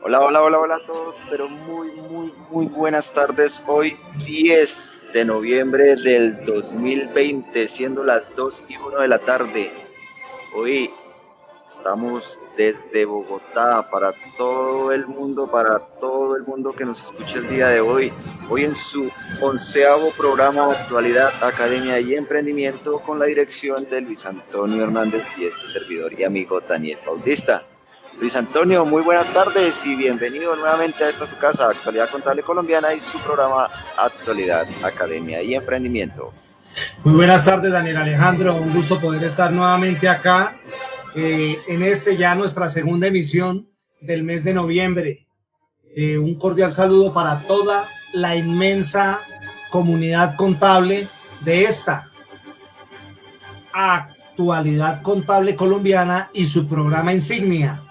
Hola, hola, hola, hola a todos, pero muy buenas tardes. Hoy 10 de noviembre del 2020, siendo las 2:01 de la tarde. Hoy estamos desde Bogotá para todo el mundo que nos escucha el día de hoy. Hoy en su 11º programa de actualidad, academia y emprendimiento con la dirección de Luis Antonio Hernández y este servidor y amigo Daniel Bautista. Luis Antonio, muy buenas tardes y bienvenido nuevamente a esta su casa, Actualidad Contable Colombiana y su programa Actualidad, Academia y Emprendimiento. Muy buenas tardes, Daniel Alejandro. Un gusto poder estar nuevamente acá en ya nuestra segunda emisión del mes de noviembre. Un cordial saludo para toda la inmensa comunidad contable de esta Actualidad Contable Colombiana y su programa insignia,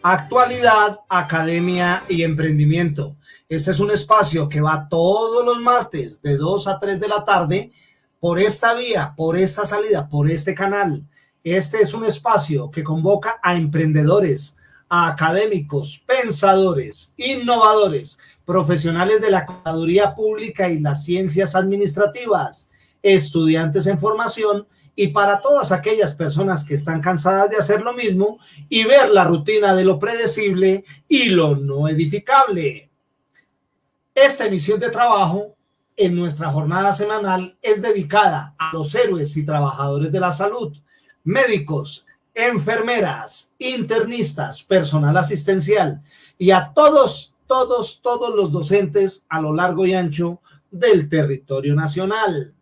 Actualidad, Academia y Emprendimiento. Este es un espacio que va todos los martes de 2 a 3 de la tarde por esta vía, por esta salida, por este canal. Este es un espacio que convoca a emprendedores, a académicos, pensadores, innovadores, profesionales de la contaduría pública y las ciencias administrativas, estudiantes en formación y para todas aquellas personas que están cansadas de hacer lo mismo y ver la rutina de lo predecible y lo no edificable. Esta emisión de trabajo en nuestra jornada semanal es dedicada a los héroes y trabajadores de la salud, médicos, enfermeras, internistas, personal asistencial y a todos los docentes a lo largo y ancho del territorio nacional.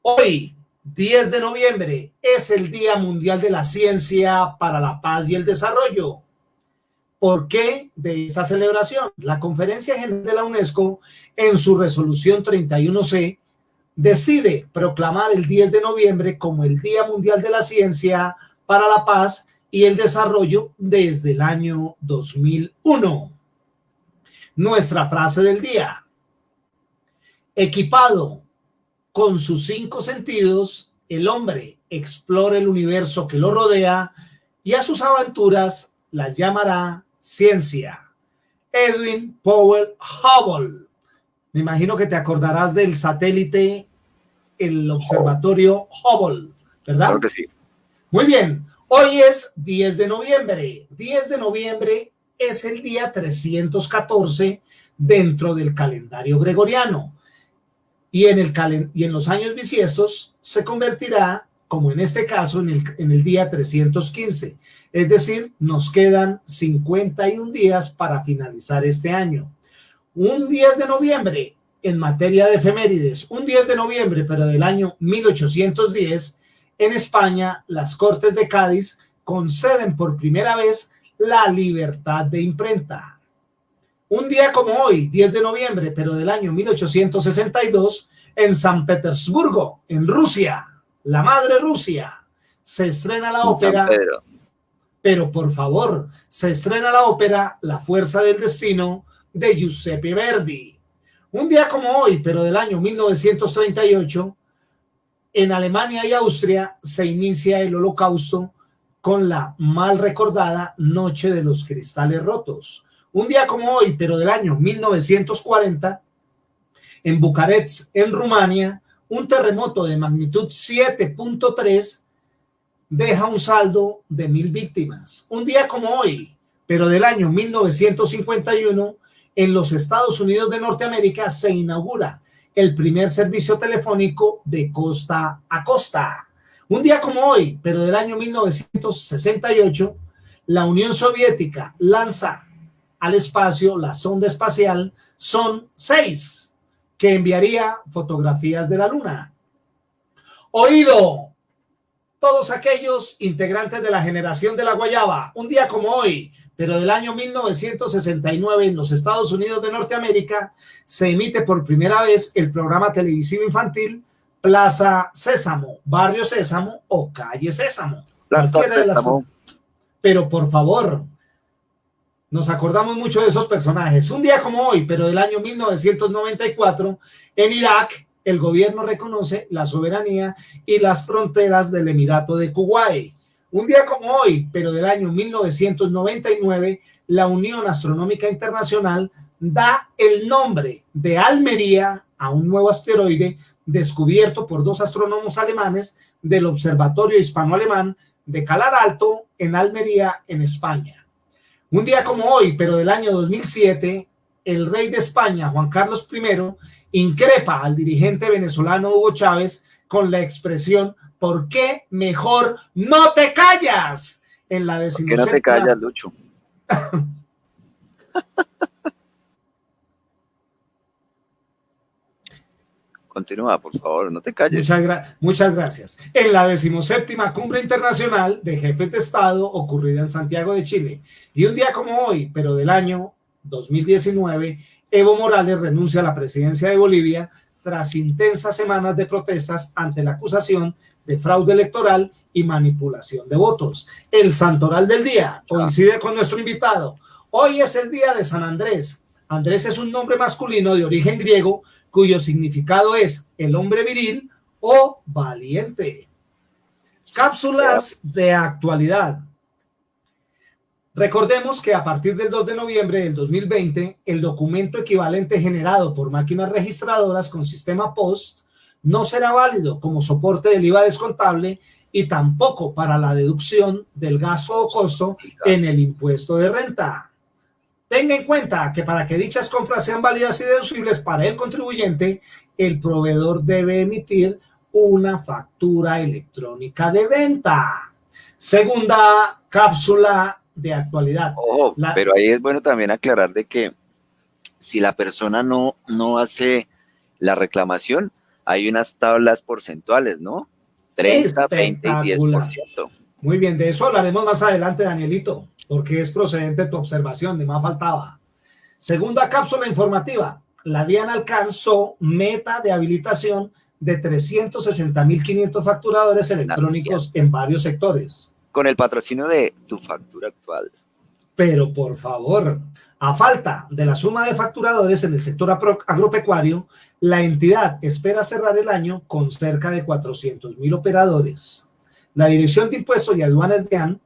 Hoy, 10 de noviembre, es el Día Mundial de la Ciencia para la Paz y el Desarrollo. ¿Por qué de esta celebración? La Conferencia General de la UNESCO, en su resolución 31C, decide proclamar el 10 de noviembre como el Día Mundial de la Ciencia para la Paz y el Desarrollo desde el año 2001. Nuestra frase del día: equipado con sus 5 sentidos, el hombre explora el universo que lo rodea y a sus aventuras las llamará ciencia. Edwin Powell Hubble. Me imagino que te acordarás del satélite, el observatorio Hubble, ¿verdad? Claro que sí. Muy bien. Hoy es 10 de noviembre. 10 de noviembre es el día 314 dentro del calendario gregoriano. Y en los años bisiestos se convertirá, como en este caso, en el día 315. Es decir, nos quedan 51 días para finalizar este año. Un 10 de noviembre, en materia de efemérides, un 10 de noviembre, pero del año 1810, en España, las Cortes de Cádiz conceden por primera vez la libertad de imprenta. Un día como hoy, 10 de noviembre, pero del año 1862, en San Petersburgo, en Rusia, la madre Rusia, se estrena la ópera, pero por favor, se estrena la ópera La Fuerza del Destino de Giuseppe Verdi. Un día como hoy, pero del año 1938, en Alemania y Austria se inicia el Holocausto con la mal recordada Noche de los Cristales Rotos. Un día como hoy, pero del año 1940, en Bucarest, en Rumania, un terremoto de magnitud 7.3 deja un saldo de 1,000 víctimas. Un día como hoy, pero del año 1951, en los Estados Unidos de Norteamérica se inaugura el primer servicio telefónico de costa a costa. Un día como hoy, pero del año 1968, la Unión Soviética lanza al espacio la sonda espacial Son 6, que enviaría fotografías de la Luna. Oído, todos aquellos integrantes de la generación de la guayaba, un día como hoy, pero del año 1969 en los Estados Unidos de Norteamérica, se emite por primera vez el programa televisivo infantil Plaza Sésamo, Barrio Sésamo o Calle Sésamo. Plaza Sésamo. Pero por favor, nos acordamos mucho de esos personajes. Un día como hoy, pero del año 1994, en Irak, el gobierno reconoce la soberanía y las fronteras del Emirato de Kuwait. Un día como hoy, pero del año 1999, la Unión Astronómica Internacional da el nombre de Almería a un nuevo asteroide descubierto por dos astrónomos alemanes del Observatorio Hispano-Alemán de Calar Alto en Almería, en España. Un día como hoy, pero del año 2007, el rey de España, Juan Carlos I, increpa al dirigente venezolano Hugo Chávez con la expresión ¿por qué mejor no te callas? En la decimoséptima... ¿Por qué no te callas, Lucho? Continúa, por favor, no te calles. Muchas gracias. En la 17ª Cumbre Internacional de Jefes de Estado ocurrida en Santiago de Chile. Y un día como hoy, pero del año 2019, Evo Morales renuncia a la presidencia de Bolivia tras intensas semanas de protestas ante la acusación de fraude electoral y manipulación de votos. El santoral del día coincide con nuestro invitado. Hoy es el día de San Andrés. Andrés es un nombre masculino de origen griego cuyo significado es el hombre viril o valiente. Cápsulas de actualidad. Recordemos que a partir del 2 de noviembre del 2020, el documento equivalente generado por máquinas registradoras con sistema POST no será válido como soporte del IVA descontable y tampoco para la deducción del gasto o costo en el impuesto de renta. Tenga en cuenta que para que dichas compras sean válidas y deducibles para el contribuyente, el proveedor debe emitir una factura electrónica de venta. Segunda cápsula de actualidad. Ojo, pero ahí es bueno también aclarar de que si la persona no hace la reclamación, hay unas tablas porcentuales, ¿no? 30, 20 y 10%. Muy bien, de eso hablaremos más adelante, Danielito, porque es procedente tu observación, de más faltaba. Segunda cápsula informativa. La DIAN alcanzó meta de habilitación de 360.500 facturadores electrónicos en varios sectores. Con el patrocinio de Tu Factura Actual. Pero por favor, a falta de la suma de facturadores en el sector agropecuario, la entidad espera cerrar el año con cerca de 400.000 operadores. La Dirección de Impuestos y Aduanas DIAN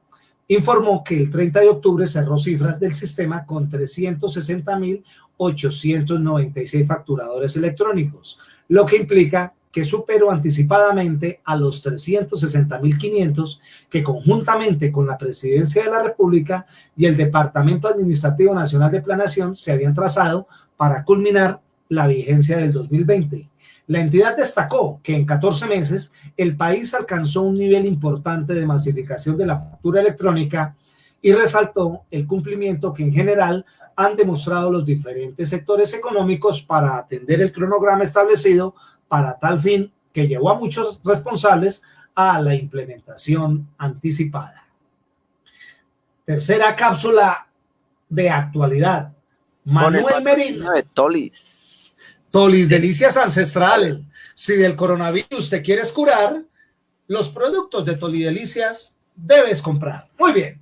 informó que el 30 de octubre cerró cifras del sistema con 360.896 facturadores electrónicos, lo que implica que superó anticipadamente a los 360.500 que conjuntamente con la Presidencia de la República y el Departamento Administrativo Nacional de Planeación se habían trazado para culminar la vigencia del 2020. La entidad destacó que en 14 meses el país alcanzó un nivel importante de masificación de la factura electrónica y resaltó el cumplimiento que en general han demostrado los diferentes sectores económicos para atender el cronograma establecido para tal fin, que llevó a muchos responsables a la implementación anticipada. Tercera cápsula de actualidad. Manuel Merino. De Tolis. Tolis, delicias ancestrales. Si del coronavirus te quieres curar, los productos de Tolidelicias debes comprar. Muy bien.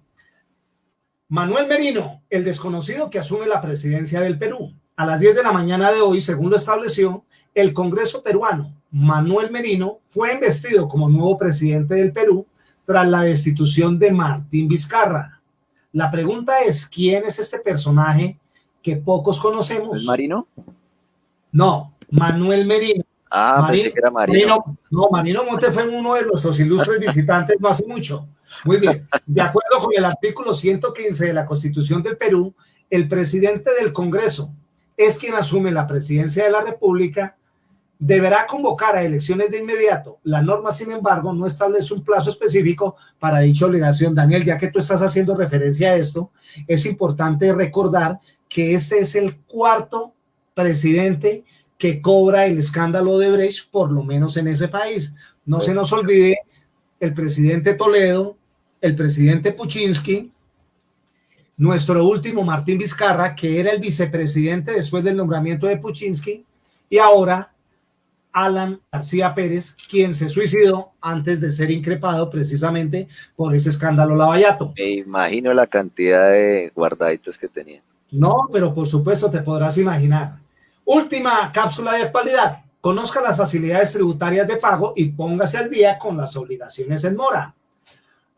Manuel Merino, el desconocido que asume la presidencia del Perú. A las 10 de la mañana de hoy, según lo estableció el Congreso peruano, Manuel Merino fue investido como nuevo presidente del Perú tras la destitución de Martín Vizcarra. La pregunta es, ¿quién es este personaje que pocos conocemos? ¿Es Marino? No, Manuel Merino. Pensé que era Marino. Marino Monte fue uno de nuestros ilustres visitantes no hace mucho. Muy bien. De acuerdo con el artículo 115 de la Constitución del Perú, el presidente del Congreso es quien asume la presidencia de la República, deberá convocar a elecciones de inmediato. La norma, sin embargo, no establece un plazo específico para dicha obligación. Daniel, ya que tú estás haciendo referencia a esto, es importante recordar que este es el cuarto presidente que cobra el escándalo de Brecht, por lo menos en ese país. No se nos olvide el presidente Toledo, el presidente Kuczynski, nuestro último Martín Vizcarra, que era el vicepresidente después del nombramiento de Kuczynski, y ahora Alan García Pérez, quien se suicidó antes de ser increpado precisamente por ese escándalo lavallato. Me imagino la cantidad de guardaditos que tenía. No, pero por supuesto te podrás imaginar. Última cápsula de actualidad. Conozca las facilidades tributarias de pago y póngase al día con las obligaciones en mora.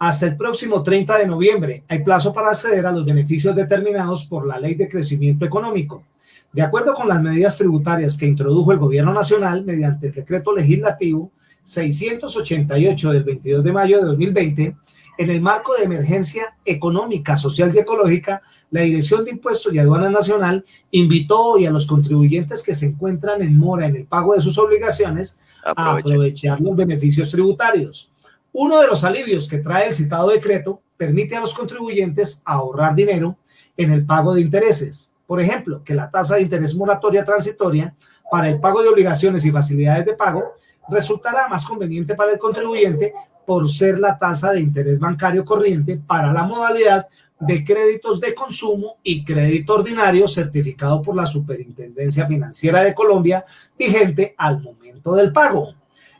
Hasta el próximo 30 de noviembre hay plazo para acceder a los beneficios determinados por la Ley de Crecimiento Económico. De acuerdo con las medidas tributarias que introdujo el Gobierno Nacional mediante el Decreto Legislativo 688 del 22 de mayo de 2020, en el marco de emergencia económica, social y ecológica, la Dirección de Impuestos y Aduanas Nacional invitó hoy a los contribuyentes que se encuentran en mora en el pago de sus obligaciones a aprovechar los beneficios tributarios. Uno de los alivios que trae el citado decreto permite a los contribuyentes ahorrar dinero en el pago de intereses. Por ejemplo, que la tasa de interés moratoria transitoria para el pago de obligaciones y facilidades de pago resultará más conveniente para el contribuyente por ser la tasa de interés bancario corriente para la modalidad de créditos de consumo y crédito ordinario certificado por la Superintendencia Financiera de Colombia, vigente al momento del pago.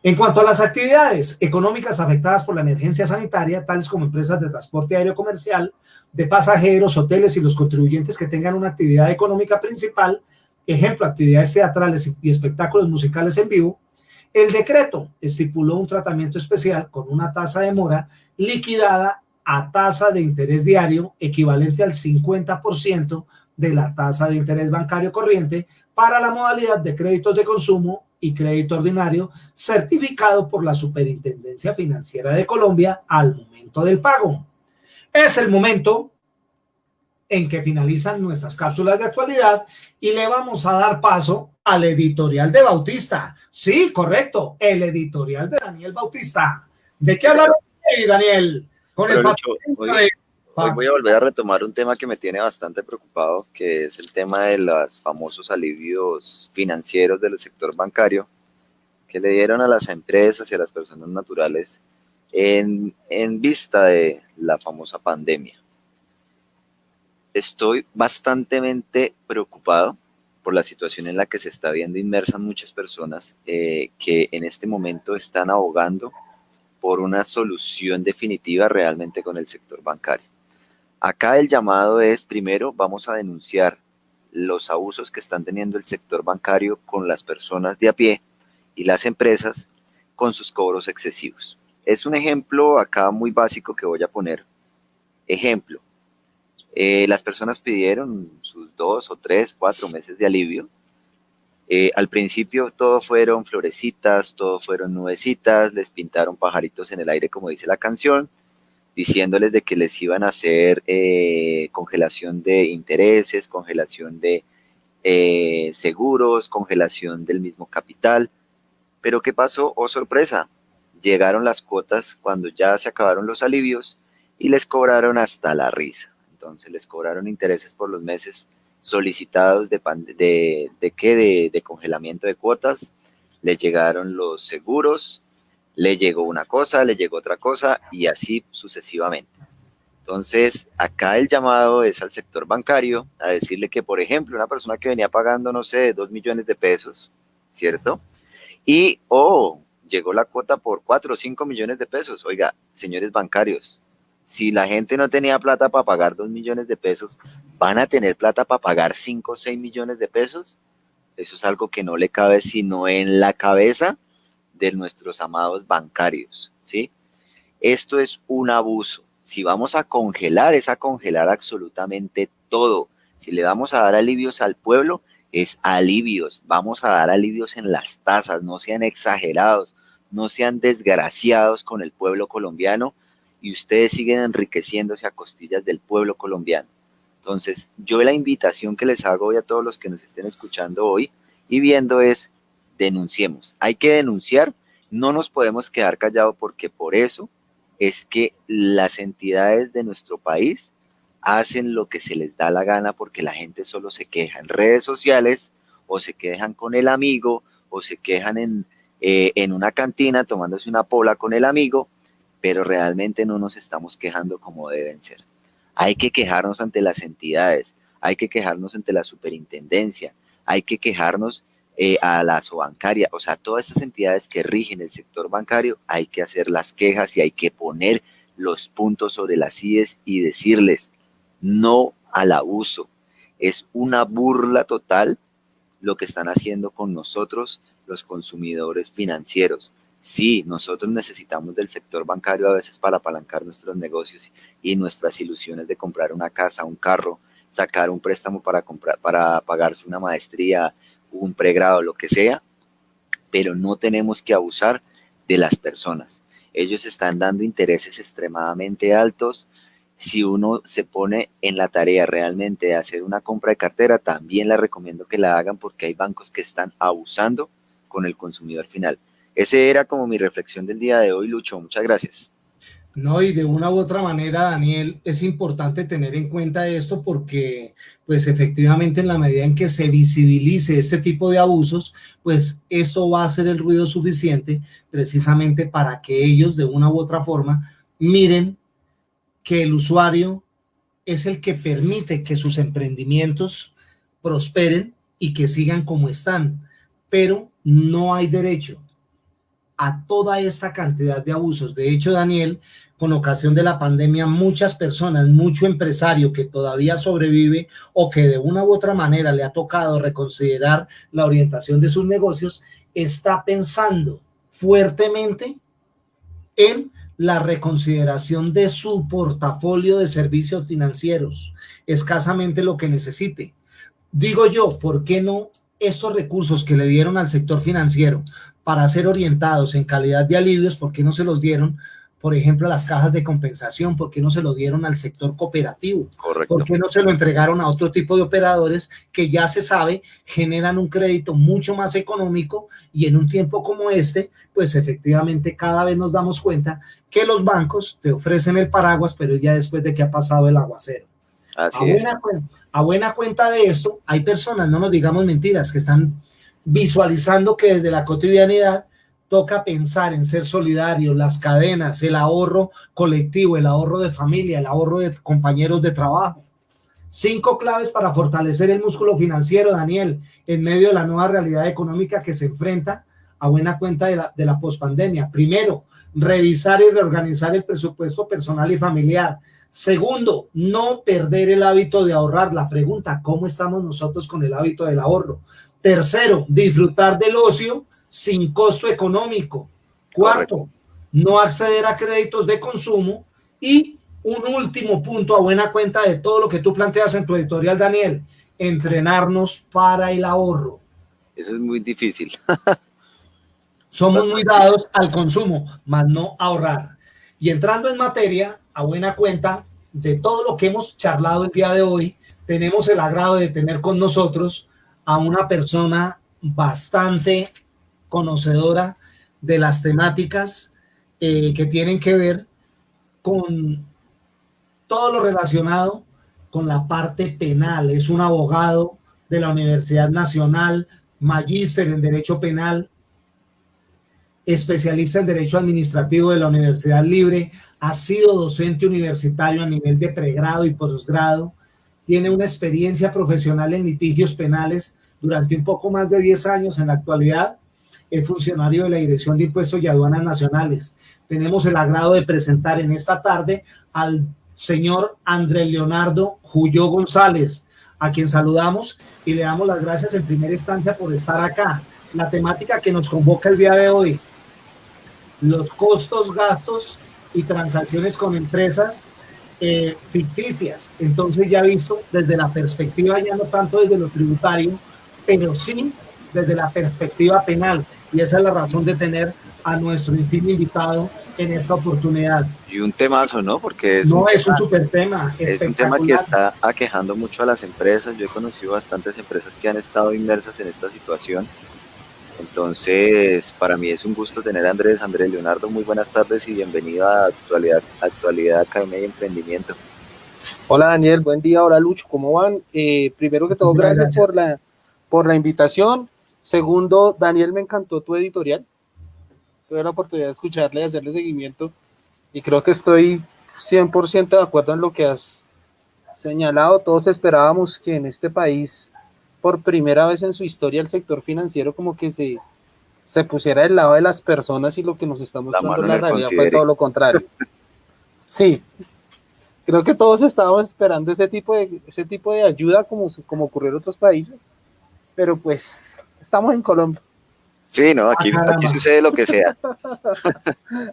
En cuanto a las actividades económicas afectadas por la emergencia sanitaria, tales como empresas de transporte aéreo comercial, de pasajeros, hoteles y los contribuyentes que tengan una actividad económica principal, ejemplo, actividades teatrales y espectáculos musicales en vivo, el decreto estipuló un tratamiento especial con una tasa de mora liquidada a tasa de interés diario equivalente al 50% de la tasa de interés bancario corriente para la modalidad de créditos de consumo y crédito ordinario certificado por la Superintendencia Financiera de Colombia al momento del pago. Es el momento en que finalizan nuestras cápsulas de actualidad y le vamos a dar paso al editorial de Bautista. Sí, correcto, el editorial de Daniel Bautista. ¿De qué hablamos hoy, Daniel? Con el Lucho, hoy voy a volver a retomar un tema que me tiene bastante preocupado, que es el tema de los famosos alivios financieros del sector bancario que le dieron a las empresas y a las personas naturales en vista de la famosa pandemia. Estoy bastante preocupado por la situación en la que se está viendo inmersas muchas personas que en este momento están abogando por una solución definitiva realmente con el sector bancario. Acá el llamado es, primero, vamos a denunciar los abusos que están teniendo el sector bancario con las personas de a pie y las empresas con sus cobros excesivos. Es un ejemplo acá muy básico que voy a poner. Ejemplo, las personas pidieron sus 2 o 3, 4 meses de alivio. Al principio todo fueron florecitas, todo fueron nubecitas, les pintaron pajaritos en el aire como dice la canción, diciéndoles de que les iban a hacer congelación de intereses, congelación de seguros, congelación del mismo capital. Pero ¿qué pasó? Oh, sorpresa, llegaron las cuotas cuando ya se acabaron los alivios y les cobraron hasta la risa. Entonces les cobraron intereses por los meses solicitados de congelamiento de cuotas, le llegaron los seguros, le llegó una cosa, le llegó otra cosa y así sucesivamente. Entonces, acá el llamado es al sector bancario a decirle que, por ejemplo, una persona que venía pagando, no sé, 2 millones de pesos, ¿cierto? Y, llegó la cuota por 4 o 5 millones de pesos. Oiga, señores bancarios, si la gente no tenía plata para pagar 2 millones de pesos, ¿van a tener plata para pagar 5 o 6 millones de pesos? Eso es algo que no le cabe sino en la cabeza de nuestros amados bancarios, ¿sí? Esto es un abuso. Si vamos a congelar, es a congelar absolutamente todo. Si le vamos a dar alivios al pueblo, es alivios. Vamos a dar alivios en las tasas, no sean exagerados, no sean desgraciados con el pueblo colombiano y ustedes siguen enriqueciéndose a costillas del pueblo colombiano. Entonces, yo la invitación que les hago hoy a todos los que nos estén escuchando hoy y viendo es, denunciemos. Hay que denunciar, no nos podemos quedar callados porque por eso es que las entidades de nuestro país hacen lo que se les da la gana porque la gente solo se queja en redes sociales o se quejan con el amigo o se quejan en una cantina tomándose una pola con el amigo, pero realmente no nos estamos quejando como deben ser. Hay que quejarnos ante las entidades, hay que quejarnos ante la superintendencia, hay que quejarnos a la Sobancaria, o sea, todas estas entidades que rigen el sector bancario, hay que hacer las quejas y hay que poner los puntos sobre las IES y decirles no al abuso. Es una burla total lo que están haciendo con nosotros los consumidores financieros. Sí, nosotros necesitamos del sector bancario a veces para apalancar nuestros negocios y nuestras ilusiones de comprar una casa, un carro, sacar un préstamo para comprar, para pagarse una maestría, un pregrado, lo que sea, pero no tenemos que abusar de las personas. Ellos están dando intereses extremadamente altos. Si uno se pone en la tarea realmente de hacer una compra de cartera, también les recomiendo que la hagan porque hay bancos que están abusando con el consumidor final. Ese era como mi reflexión del día de hoy, Lucho. Muchas gracias. No, y de una u otra manera, Daniel, es importante tener en cuenta esto porque, pues efectivamente, en la medida en que se visibilice este tipo de abusos, pues esto va a ser el ruido suficiente precisamente para que ellos, de una u otra forma, miren que el usuario es el que permite que sus emprendimientos prosperen y que sigan como están, pero no hay derecho a toda esta cantidad de abusos. De hecho, Daniel, con ocasión de la pandemia, muchas personas, mucho empresario que todavía sobrevive o que de una u otra manera le ha tocado reconsiderar la orientación de sus negocios, está pensando fuertemente en la reconsideración de su portafolio de servicios financieros, escasamente lo que necesite. Digo yo, ¿por qué no estos recursos que le dieron al sector financiero para ser orientados en calidad de alivios, por qué no se los dieron, por ejemplo, a las cajas de compensación? ¿Por qué no se lo dieron al sector cooperativo? Correcto. ¿Por qué no se lo entregaron a otro tipo de operadores que ya se sabe generan un crédito mucho más económico? Y en un tiempo como este, pues efectivamente cada vez nos damos cuenta que los bancos te ofrecen el paraguas, pero ya después de que ha pasado el aguacero. Así es. A buena cuenta de esto, hay personas, no nos digamos mentiras, que están visualizando que desde la cotidianidad toca pensar en ser solidario, las cadenas, el ahorro colectivo, el ahorro de familia, el ahorro de compañeros de trabajo. 5 claves para fortalecer el músculo financiero, Daniel, en medio de la nueva realidad económica que se enfrenta a buena cuenta de la pospandemia. Primero, revisar y reorganizar el presupuesto personal y familiar. Segundo, no perder el hábito de ahorrar. La pregunta, ¿cómo estamos nosotros con el hábito del ahorro? Tercero, disfrutar del ocio sin costo económico. Cuarto, correcto, no acceder a créditos de consumo. Y un último punto, a buena cuenta de todo lo que tú planteas en tu editorial, Daniel, entrenarnos para el ahorro. Eso es muy difícil. Somos muy dados al consumo, más no a ahorrar. Y entrando en materia, a buena cuenta de todo lo que hemos charlado el día de hoy, tenemos el agrado de tener con nosotros a una persona bastante conocedora de las temáticas que tienen que ver con todo lo relacionado con la parte penal. Es un abogado de la Universidad Nacional, magíster en Derecho Penal, especialista en Derecho Administrativo de la Universidad Libre, ha sido docente universitario a nivel de pregrado y posgrado, tiene una experiencia profesional en litigios penales durante un poco más de 10 años. En la actualidad es funcionario de la Dirección de Impuestos y Aduanas Nacionales. Tenemos el agrado de presentar en esta tarde al señor Andrés Leonardo Jullo González, a quien saludamos y le damos las gracias en primera instancia por estar acá. La temática que nos convoca el día de hoy: los costos, gastos y transacciones con empresas ficticias. Entonces, ya visto desde la perspectiva, ya no tanto desde lo tributario, pero sí desde la perspectiva penal. Y esa es la razón de tener a nuestro insigne invitado en esta oportunidad. Y un temazo, ¿no? Porque es un súper tema. Es un tema que está aquejando mucho a las empresas. Yo he conocido bastantes empresas que han estado inmersas en esta situación. Entonces, para mí es un gusto tener a Andrés Leonardo. Muy buenas tardes y bienvenido a Actualidad Academia y Emprendimiento. Hola Daniel, buen día. Hola Lucho, ¿cómo van? Primero que todo, gracias por la invitación. Segundo, Daniel, me encantó tu editorial. Tuve la oportunidad de escucharle y hacerle seguimiento y creo que estoy 100% de acuerdo en lo que has señalado. Todos esperábamos que en este país, por primera vez en su historia, el sector financiero como que se pusiera del lado de las personas, y lo que nos está mostrando la realidad fue todo lo contrario. Sí, creo que todos estábamos esperando ese tipo de ayuda como ocurrió en otros países, pero pues estamos en Colombia. Sí, no, Ah, aquí caramba. sucede lo que sea.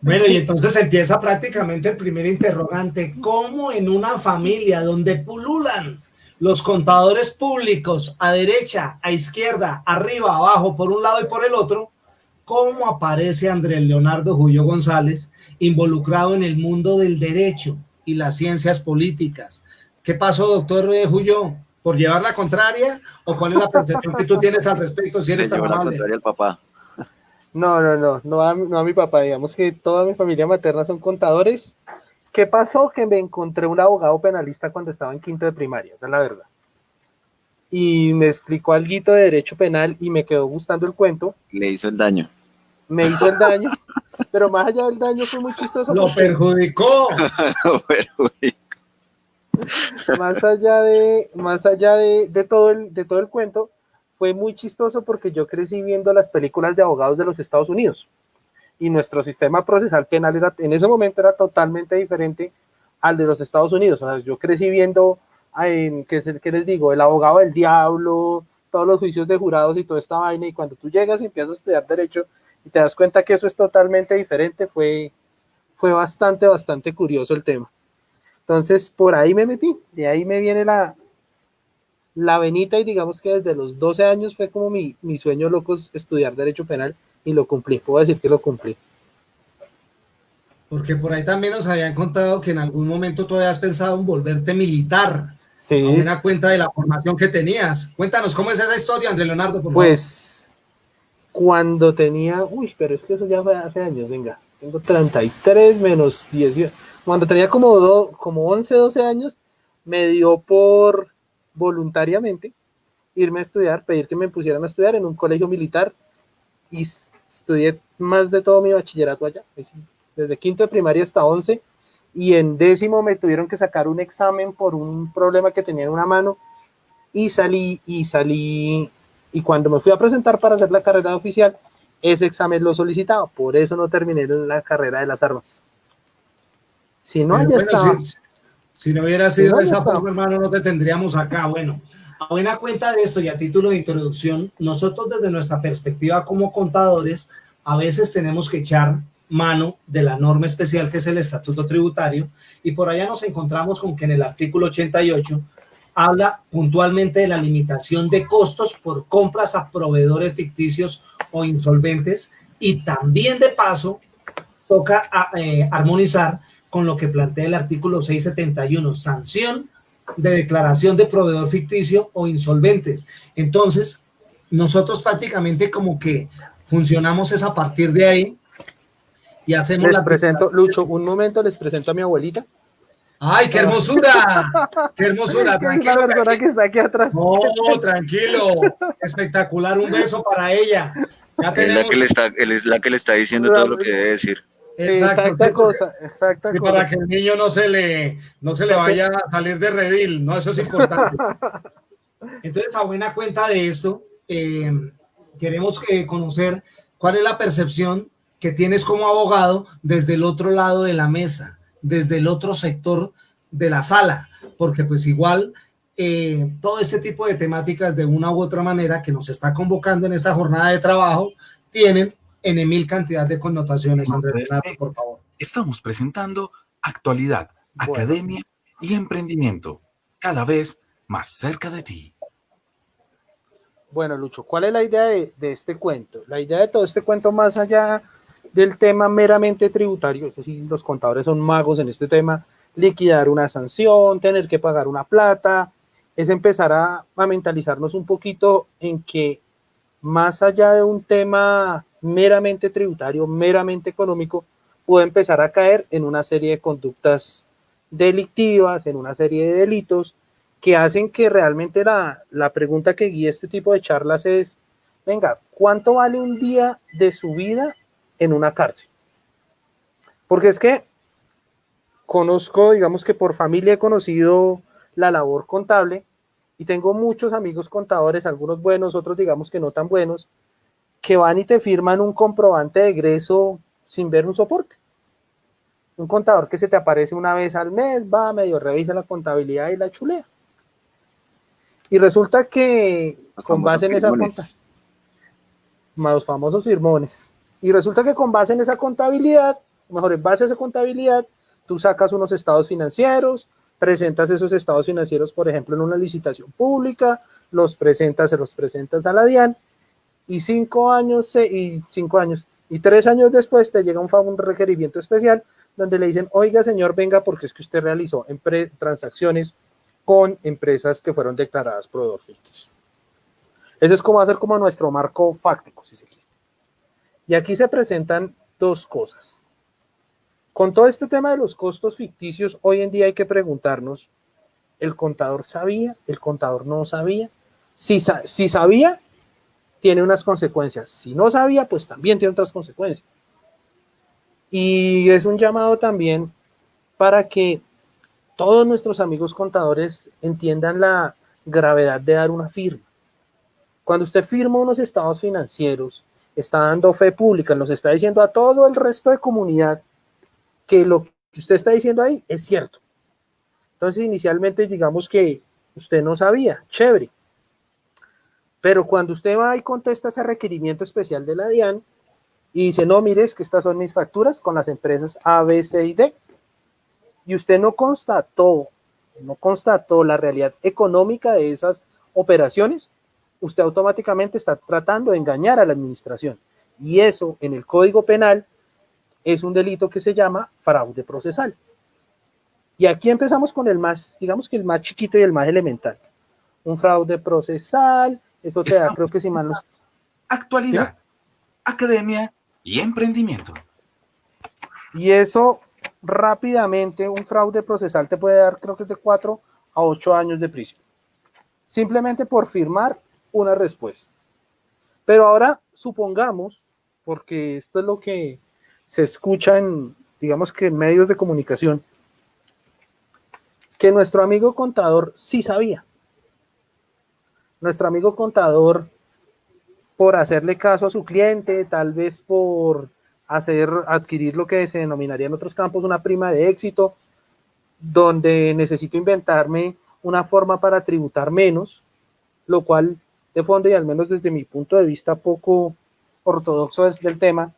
Bueno, y entonces empieza prácticamente el primer interrogante. ¿Cómo en una familia donde pululan los contadores públicos a derecha, a izquierda, arriba, abajo, por un lado y por el otro, cómo aparece Andrés Leonardo Julio González involucrado en el mundo del derecho y las ciencias políticas? ¿Qué pasó, doctor Julio? ¿Por llevar la contraria? ¿O cuál es la percepción que tú tienes al respecto, si Le eres tan llevo la amable? contraria al papá. No a mi papá, digamos que toda mi familia materna son contadores. ¿Qué pasó? Que me encontré un abogado penalista cuando estaba en quinto de primaria, esa es la verdad. Y me explicó algo de derecho penal y me quedó gustando el cuento, Le hizo el daño. me hizo el daño, pero más allá del daño fue muy chistoso Lo porque perjudicó. Pero, de todo el cuento, fue muy chistoso porque yo crecí viendo las películas de abogados de los Estados Unidos y nuestro sistema procesal penal en ese momento era totalmente diferente al de los Estados Unidos. O sea, yo crecí viendo, ¿qué les digo? El abogado del diablo, todos los juicios de jurados y toda esta vaina, y cuando tú llegas y empiezas a estudiar derecho y te das cuenta que eso es totalmente diferente, fue bastante curioso el tema. Entonces, por ahí me metí, de ahí me viene la venita, y digamos que desde los 12 años fue como mi sueño loco estudiar derecho penal, y lo cumplí, puedo decir que lo cumplí. Porque por ahí también nos habían contado que en algún momento tú habías pensado en volverte militar, a Sí, buena cuenta de la formación que tenías. Cuéntanos cómo es esa historia, Andrés Leonardo, por favor. pues cuando tenía, pero es que eso ya fue hace años, venga, tengo 33 menos 18, cuando tenía como 11, 12 años, me dio por voluntariamente irme a estudiar, pedir que me pusieran a estudiar en un colegio militar, y estudié más de todo mi bachillerato allá, desde quinto de primaria hasta 11, y en décimo me tuvieron que sacar un examen por un problema que tenía en una mano, y cuando me fui a presentar para hacer la carrera oficial, ese examen lo solicitaba, por eso no terminé la carrera de las armas. Si no, Pero ya bueno, estaba. si no hubiera Si sido no, de ya esa estaba. forma, hermano, no te tendríamos acá. Bueno, a buena cuenta de esto y a título de introducción, nosotros desde nuestra perspectiva como contadores, a veces tenemos que echar mano de la norma especial que es el estatuto tributario, y por allá nos encontramos con que en el artículo 88 habla puntualmente de la limitación de costos por compras a proveedores ficticios o insolventes, y también de paso toca armonizar con lo que plantea el artículo 671, sanción de declaración de proveedor ficticio o insolventes. Entonces, nosotros prácticamente como que funcionamos es a partir de ahí y hacemos Les las presento, declaraciones. Lucho, un momento, les presento a mi abuelita. ¡Ay, qué hermosura! ¡Qué hermosura! Que es la Tranquilo que persona aquí... que está aquí atrás. No, tranquilo. Espectacular, un beso para ella. Ya es la tenemos... que le está, él es la que le está diciendo todo lo que debe decir. Exacto, sí, Exacta cosa, exacta sí, para cosa. que el niño no se le Porque vaya a salir de redil, ¿no? Eso es importante. Entonces, a buena cuenta de esto, queremos conocer cuál es la percepción que tienes como abogado desde el otro lado de la mesa, desde el otro sector de la sala, porque pues igual todo este tipo de temáticas de una u otra manera que nos está convocando en esta jornada de trabajo tienen en mil cantidad de connotaciones, Andrés Leonardo, por favor. Estamos presentando actualidad, Bueno, academia y emprendimiento, cada vez más cerca de ti. bueno, Lucho, ¿cuál es la idea de este cuento? La idea de todo este cuento, más allá del tema meramente tributario, es decir, los contadores son magos en este tema, liquidar una sanción, tener que pagar una plata, es empezar a mentalizarnos un poquito en que más allá de un tema meramente tributario, meramente económico, puede empezar a caer en una serie de conductas delictivas, en una serie de delitos que hacen que realmente la pregunta que guía este tipo de charlas es, venga, ¿cuánto vale un día de su vida en una cárcel? Porque es que conozco, digamos que por familia he conocido la labor contable, y tengo muchos amigos contadores, algunos buenos, otros digamos que no tan buenos, que van y te firman un comprobante de egreso sin ver un soporte. Un contador que se te aparece una vez al mes, va, medio revisa la contabilidad y la chulea. Y resulta que Los con famosos base en esa firmones. los famosos firmones. Y resulta que con base en esa contabilidad, mejor en base a esa contabilidad, tú sacas unos estados financieros, presentas esos estados financieros, por ejemplo, en una licitación pública, se los presentas a la DIAN, y 3 años después te llega un requerimiento especial donde le dicen, oiga señor, venga, porque es que usted realizó transacciones con empresas que fueron declaradas proveedor ficticio. Eso es como hacer como nuestro marco fáctico, si se quiere. Y aquí se presentan dos cosas. Con todo este tema de los costos ficticios, hoy en día hay que preguntarnos, ¿el contador sabía? ¿El contador no sabía? Si sabía, tiene unas consecuencias. Si no sabía, pues también tiene otras consecuencias. Y es un llamado también para que todos nuestros amigos contadores entiendan la gravedad de dar una firma. Cuando usted firma unos estados financieros, está dando fe pública, nos está diciendo a todo el resto de comunidad que lo que usted está diciendo ahí es cierto. Entonces, inicialmente, digamos que usted no sabía, chévere. Pero cuando usted va y contesta ese requerimiento especial de la DIAN y dice, no, mire, es que estas son mis facturas con las empresas A, B, C y D, y usted no constató la realidad económica de esas operaciones, usted automáticamente está tratando de engañar a la administración. Y eso, en el Código Penal, es un delito que se llama fraude procesal. Y aquí empezamos con el más, digamos que el más chiquito y el más elemental. Un fraude procesal, eso te da, creo que si mal no... Actualidad, ¿sí? Academia y emprendimiento. Y eso rápidamente, un fraude procesal te puede dar, creo que es de 4 a 8 años de prisión. Simplemente por firmar una respuesta. Pero ahora supongamos, porque esto es lo que se escucha en, digamos que en medios de comunicación, que nuestro amigo contador sí sabía. Nuestro amigo contador, por hacerle caso a su cliente, tal vez por adquirir lo que se denominaría en otros campos una prima de éxito, donde necesito inventarme una forma para tributar menos, lo cual de fondo y al menos desde mi punto de vista poco ortodoxo es del tema,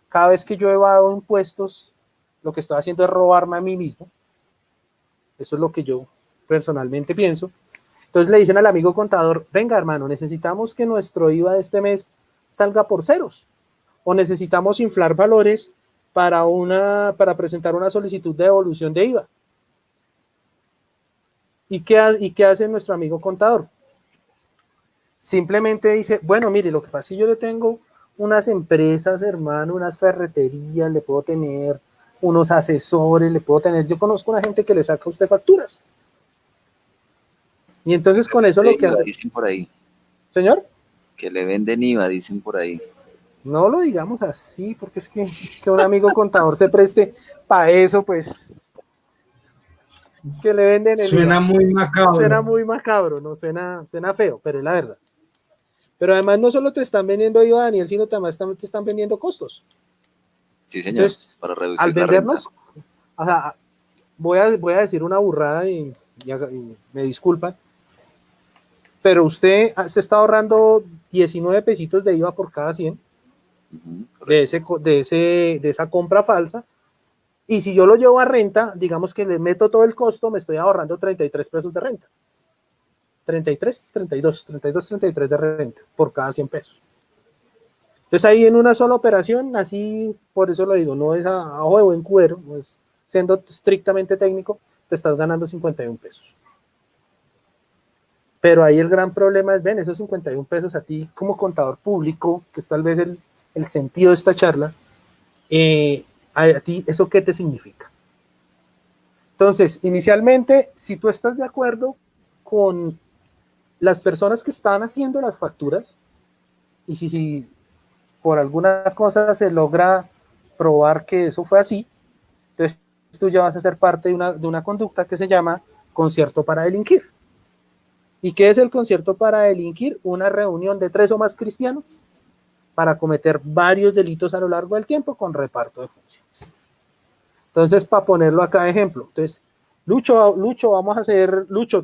cada vez que yo evado impuestos, lo que estoy haciendo es robarme a mí mismo. Eso es lo que yo personalmente pienso. Entonces le dicen al amigo contador, venga hermano, necesitamos que nuestro IVA de este mes salga por ceros, o necesitamos inflar valores para presentar una solicitud de devolución de IVA. ¿Y qué hace nuestro amigo contador? Simplemente dice, bueno, mire, lo que pasa es que yo le tengo unas empresas, hermano, unas ferreterías, le puedo tener unos asesores, yo conozco una gente que le saca a usted facturas. Y entonces con eso lo que IVA, dicen por ahí. ¿Señor? Que le venden IVA, dicen por ahí. No lo digamos así, porque es que un amigo contador se preste para eso, pues, que le venden el Suena IVA. muy macabro. Suena muy macabro, no suena feo, pero es la verdad. Pero además no solo te están vendiendo IVA, Daniel, sino también te están vendiendo costos. Sí, señor, entonces, para reducir al vendernos, la renta. O sea, voy a decir una burrada y me disculpan, pero usted se está ahorrando 19 pesitos de IVA por cada 100 de esa compra falsa, y si yo lo llevo a renta, digamos que le meto todo el costo, me estoy ahorrando 33 pesos de renta. 33 de renta por cada 100 pesos. Entonces ahí en una sola operación, así, por eso lo digo, no es a ojo de buen cuero, no es, siendo estrictamente técnico, te estás ganando 51 pesos. Pero ahí el gran problema es, ven, esos 51 pesos a ti como contador público, que es tal vez el sentido de esta charla, a ti, ¿eso qué te significa? Entonces, inicialmente, si tú estás de acuerdo con las personas que están haciendo las facturas, y si por alguna cosa se logra probar que eso fue así, entonces tú ya vas a ser parte de una conducta que se llama concierto para delinquir. ¿Y qué es el concierto para delinquir? Una reunión de 3 o más cristianos para cometer varios delitos a lo largo del tiempo con reparto de funciones. Entonces, para ponerlo acá de ejemplo, entonces, Lucho,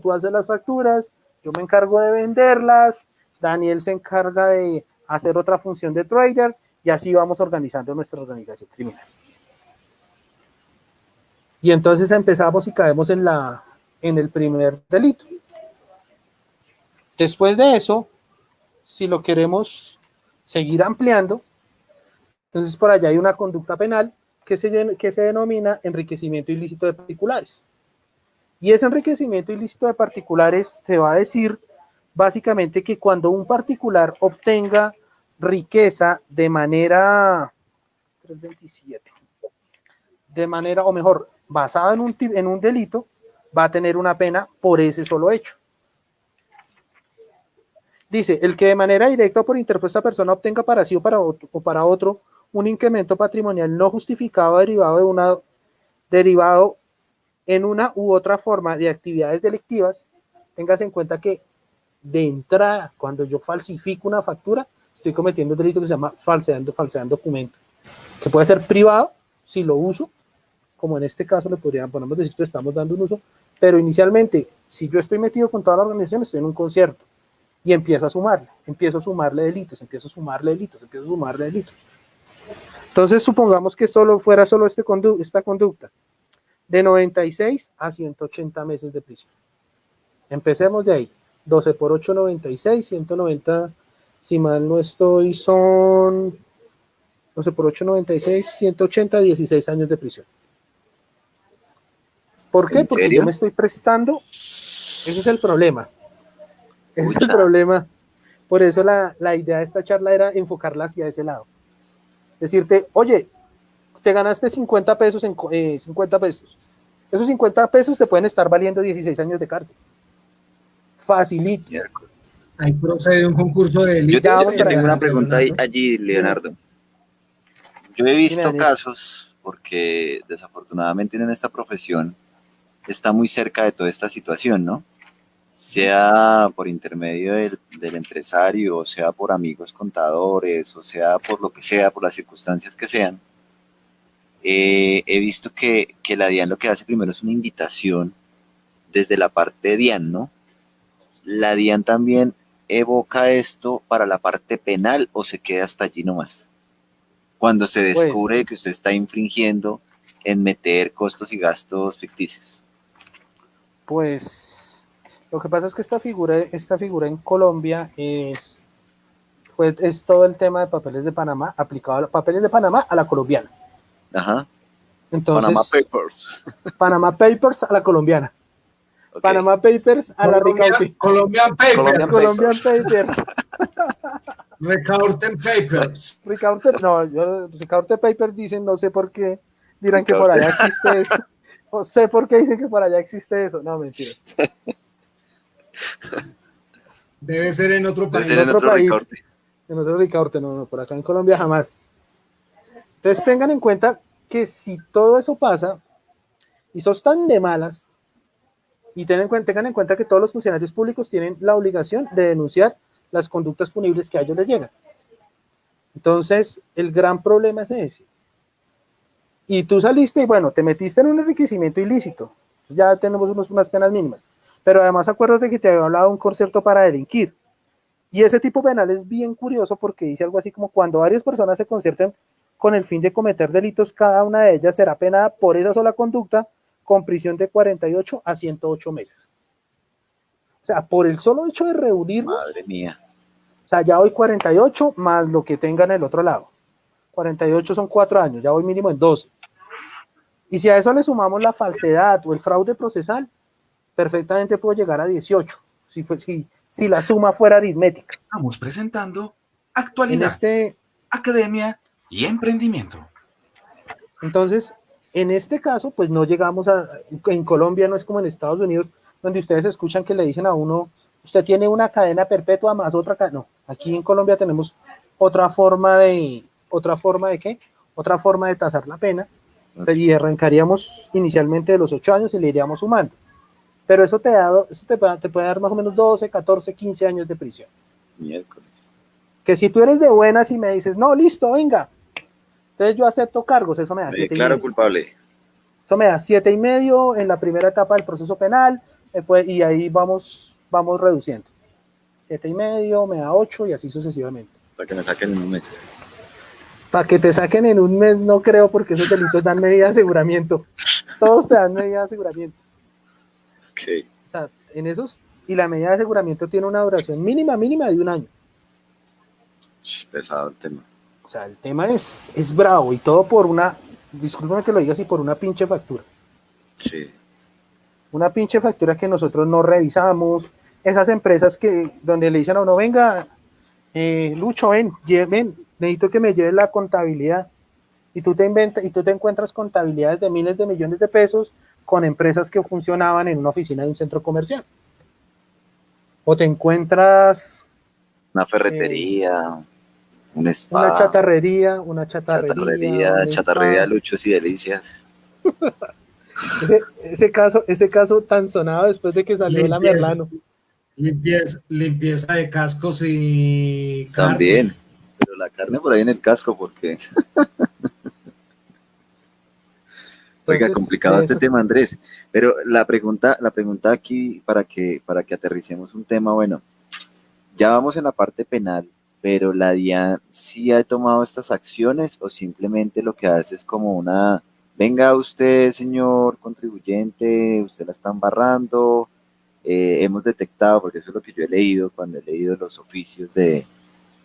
tú haces las facturas, yo me encargo de venderlas, Daniel se encarga de hacer otra función de trader, y así vamos organizando nuestra organización criminal. Y entonces empezamos y caemos en el primer delito. Después de eso, si lo queremos seguir ampliando, entonces por allá hay una conducta penal que se denomina enriquecimiento ilícito de particulares. Y ese enriquecimiento ilícito de particulares te va a decir básicamente que cuando un particular obtenga riqueza de manera 327, de manera, o mejor, basada en un delito, va a tener una pena por ese solo hecho. Dice, el que de manera directa o por interpuesta persona obtenga para sí o para otro un incremento patrimonial no justificado derivado en una u otra forma de actividades delictivas, téngase en cuenta que de entrada, cuando yo falsifico una factura, estoy cometiendo un delito que se llama falseando documento, que puede ser privado si lo uso, como en este caso le podemos decir que estamos dando un uso, pero inicialmente, si yo estoy metido con toda la organización, estoy en un concierto y empiezo a sumarle delitos. Entonces, supongamos que fuera esta conducta, de 96 a 180 meses de prisión. Empecemos de ahí. 12 por 8, 96, 190, si mal no estoy, son 12 por 8, 96, 180, 16 años de prisión. ¿Por qué? Porque yo me estoy prestando, ese es el problema. Ese es el problema. Por eso la idea de esta charla era enfocarla hacia ese lado. Decirte, oye, te ganaste 50 pesos en 50 pesos. Esos 50 pesos te pueden estar valiendo 16 años de cárcel. Facilito. Ahí procede un concurso de delitos. Yo tengo una pregunta allí, Leonardo. Yo he visto casos, porque desafortunadamente en esta profesión está muy cerca de toda esta situación, ¿no? Sea por intermedio del empresario, o sea por amigos contadores, o sea por lo que sea, por las circunstancias que sean. He visto que la DIAN lo que hace primero es una invitación desde la parte de DIAN, ¿no? ¿La DIAN también evoca esto para la parte penal o se queda hasta allí nomás? Cuando se descubre que usted está infringiendo en meter costos y gastos ficticios. Pues lo que pasa es que esta figura en Colombia es todo el tema de papeles de Panamá, aplicado a los papeles de Panamá a la colombiana. Ajá. Entonces, Panama Papers. Panama Papers a la colombiana. Okay. Panama Papers a la Ricaurte. Colombian Papers. Colombian Papers. Ricaurte Papers. Ricaurte Papers dicen, no sé por qué, dirán que por allá existe eso. No sé por qué dicen que por allá existe eso. No, mentira. Debe ser en otro país. En otro país. En otro Ricaurte, no, por acá en Colombia jamás. Entonces tengan en cuenta que si todo eso pasa y sos tan de malas, y tengan en cuenta que todos los funcionarios públicos tienen la obligación de denunciar las conductas punibles que a ellos les llegan. Entonces, el gran problema es ese. Y tú saliste y bueno, te metiste en un enriquecimiento ilícito. Ya tenemos unas penas mínimas. Pero además acuérdate que te había hablado de un concierto para delinquir. Y ese tipo penal es bien curioso porque dice algo así como cuando varias personas se concierten con el fin de cometer delitos, cada una de ellas será penada por esa sola conducta con prisión de 48 a 108 meses. O sea, por el solo hecho de reunirnos. Madre mía. O sea, ya hoy 48 más lo que tengan el otro lado. 48 son 4 años, ya voy mínimo en 12. Y si a eso le sumamos la falsedad o el fraude procesal, perfectamente puedo llegar a 18, si la suma fuera aritmética. Estamos presentando actualidad, academia y emprendimiento. Entonces, en este caso, pues no llegamos en Colombia no es como en Estados Unidos, donde ustedes escuchan que le dicen a uno, usted tiene una cadena perpetua más otra cadena. No, aquí en Colombia tenemos otra forma de tasar la pena, y arrancaríamos inicialmente de los 8 años y le iríamos sumando. Pero eso te puede dar más o menos 12, 14, 15 años de prisión. Miércoles. Que si tú eres de buenas y me dices, no, listo, venga, entonces yo acepto cargos, eso me da 7,5. Claro, culpable. Eso me da 7,5 en la primera etapa del proceso penal, y ahí vamos reduciendo. 7,5, me da 8 y así sucesivamente. Para que me saquen en un mes. Para que te saquen en un mes no creo, porque esos delitos dan medida de aseguramiento. Todos te dan medida de aseguramiento. Ok. O sea, en esos, y la medida de aseguramiento tiene una duración mínima de 1 año. Pesado el tema. O sea, el tema es bravo y todo por una, discúlpame que lo diga así, por una pinche factura. Sí. Una pinche factura que nosotros no revisamos. Esas empresas que donde le dicen a uno, venga, Lucho, ven, necesito que me lleves la contabilidad. Y tú te encuentras contabilidades de miles de millones de pesos con empresas que funcionaban en una oficina de un centro comercial. O te encuentras Una ferretería, un spa. una chatarrería, un Chatarrería spa. Luchos y Delicias. Ese caso tan sonado después de que salió la Merlano. Limpieza de cascos y También. carne. Pero la carne por ahí en el casco, porque... Oiga, Entonces, complicado este tema, Andrés. Pero la pregunta aquí para que aterricemos un tema, bueno, ya vamos en la parte penal, pero la DIAN sí ha tomado estas acciones o simplemente lo que hace es como una, venga usted, señor contribuyente, usted la está embarrando, hemos detectado, porque eso es lo que yo he leído cuando he leído los oficios de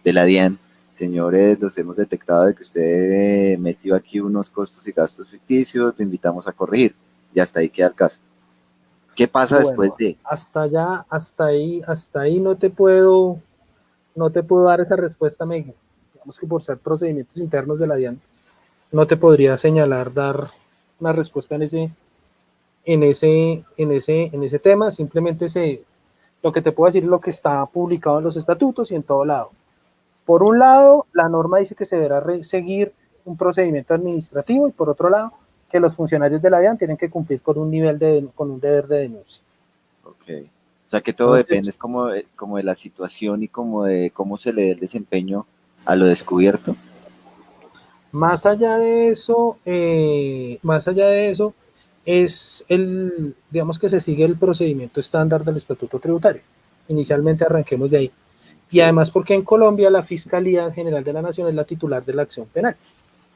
la DIAN, señores, los hemos detectado de que usted metió aquí unos costos y gastos ficticios, lo invitamos a corregir, y hasta ahí queda el caso. ¿Qué pasa después bueno, de? hasta ahí no te puedo dar esa respuesta, Miguel. Digamos que por ser procedimientos internos de la DIAN, no te podría dar una respuesta en ese tema. Simplemente lo que te puedo decir es lo que está publicado en los estatutos y en todo lado. Por un lado, la norma dice que se deberá seguir un procedimiento administrativo y por otro lado, que los funcionarios de la DIAN tienen que cumplir con un deber de denuncia. Ok. O sea que todo Entonces, depende, es como de la situación y como de cómo se le dé el desempeño a lo descubierto. más allá de eso, digamos que se sigue el procedimiento estándar del Estatuto Tributario. Inicialmente arranquemos de ahí. Y Ok. además porque en Colombia la Fiscalía General de la Nación es la titular de la acción penal.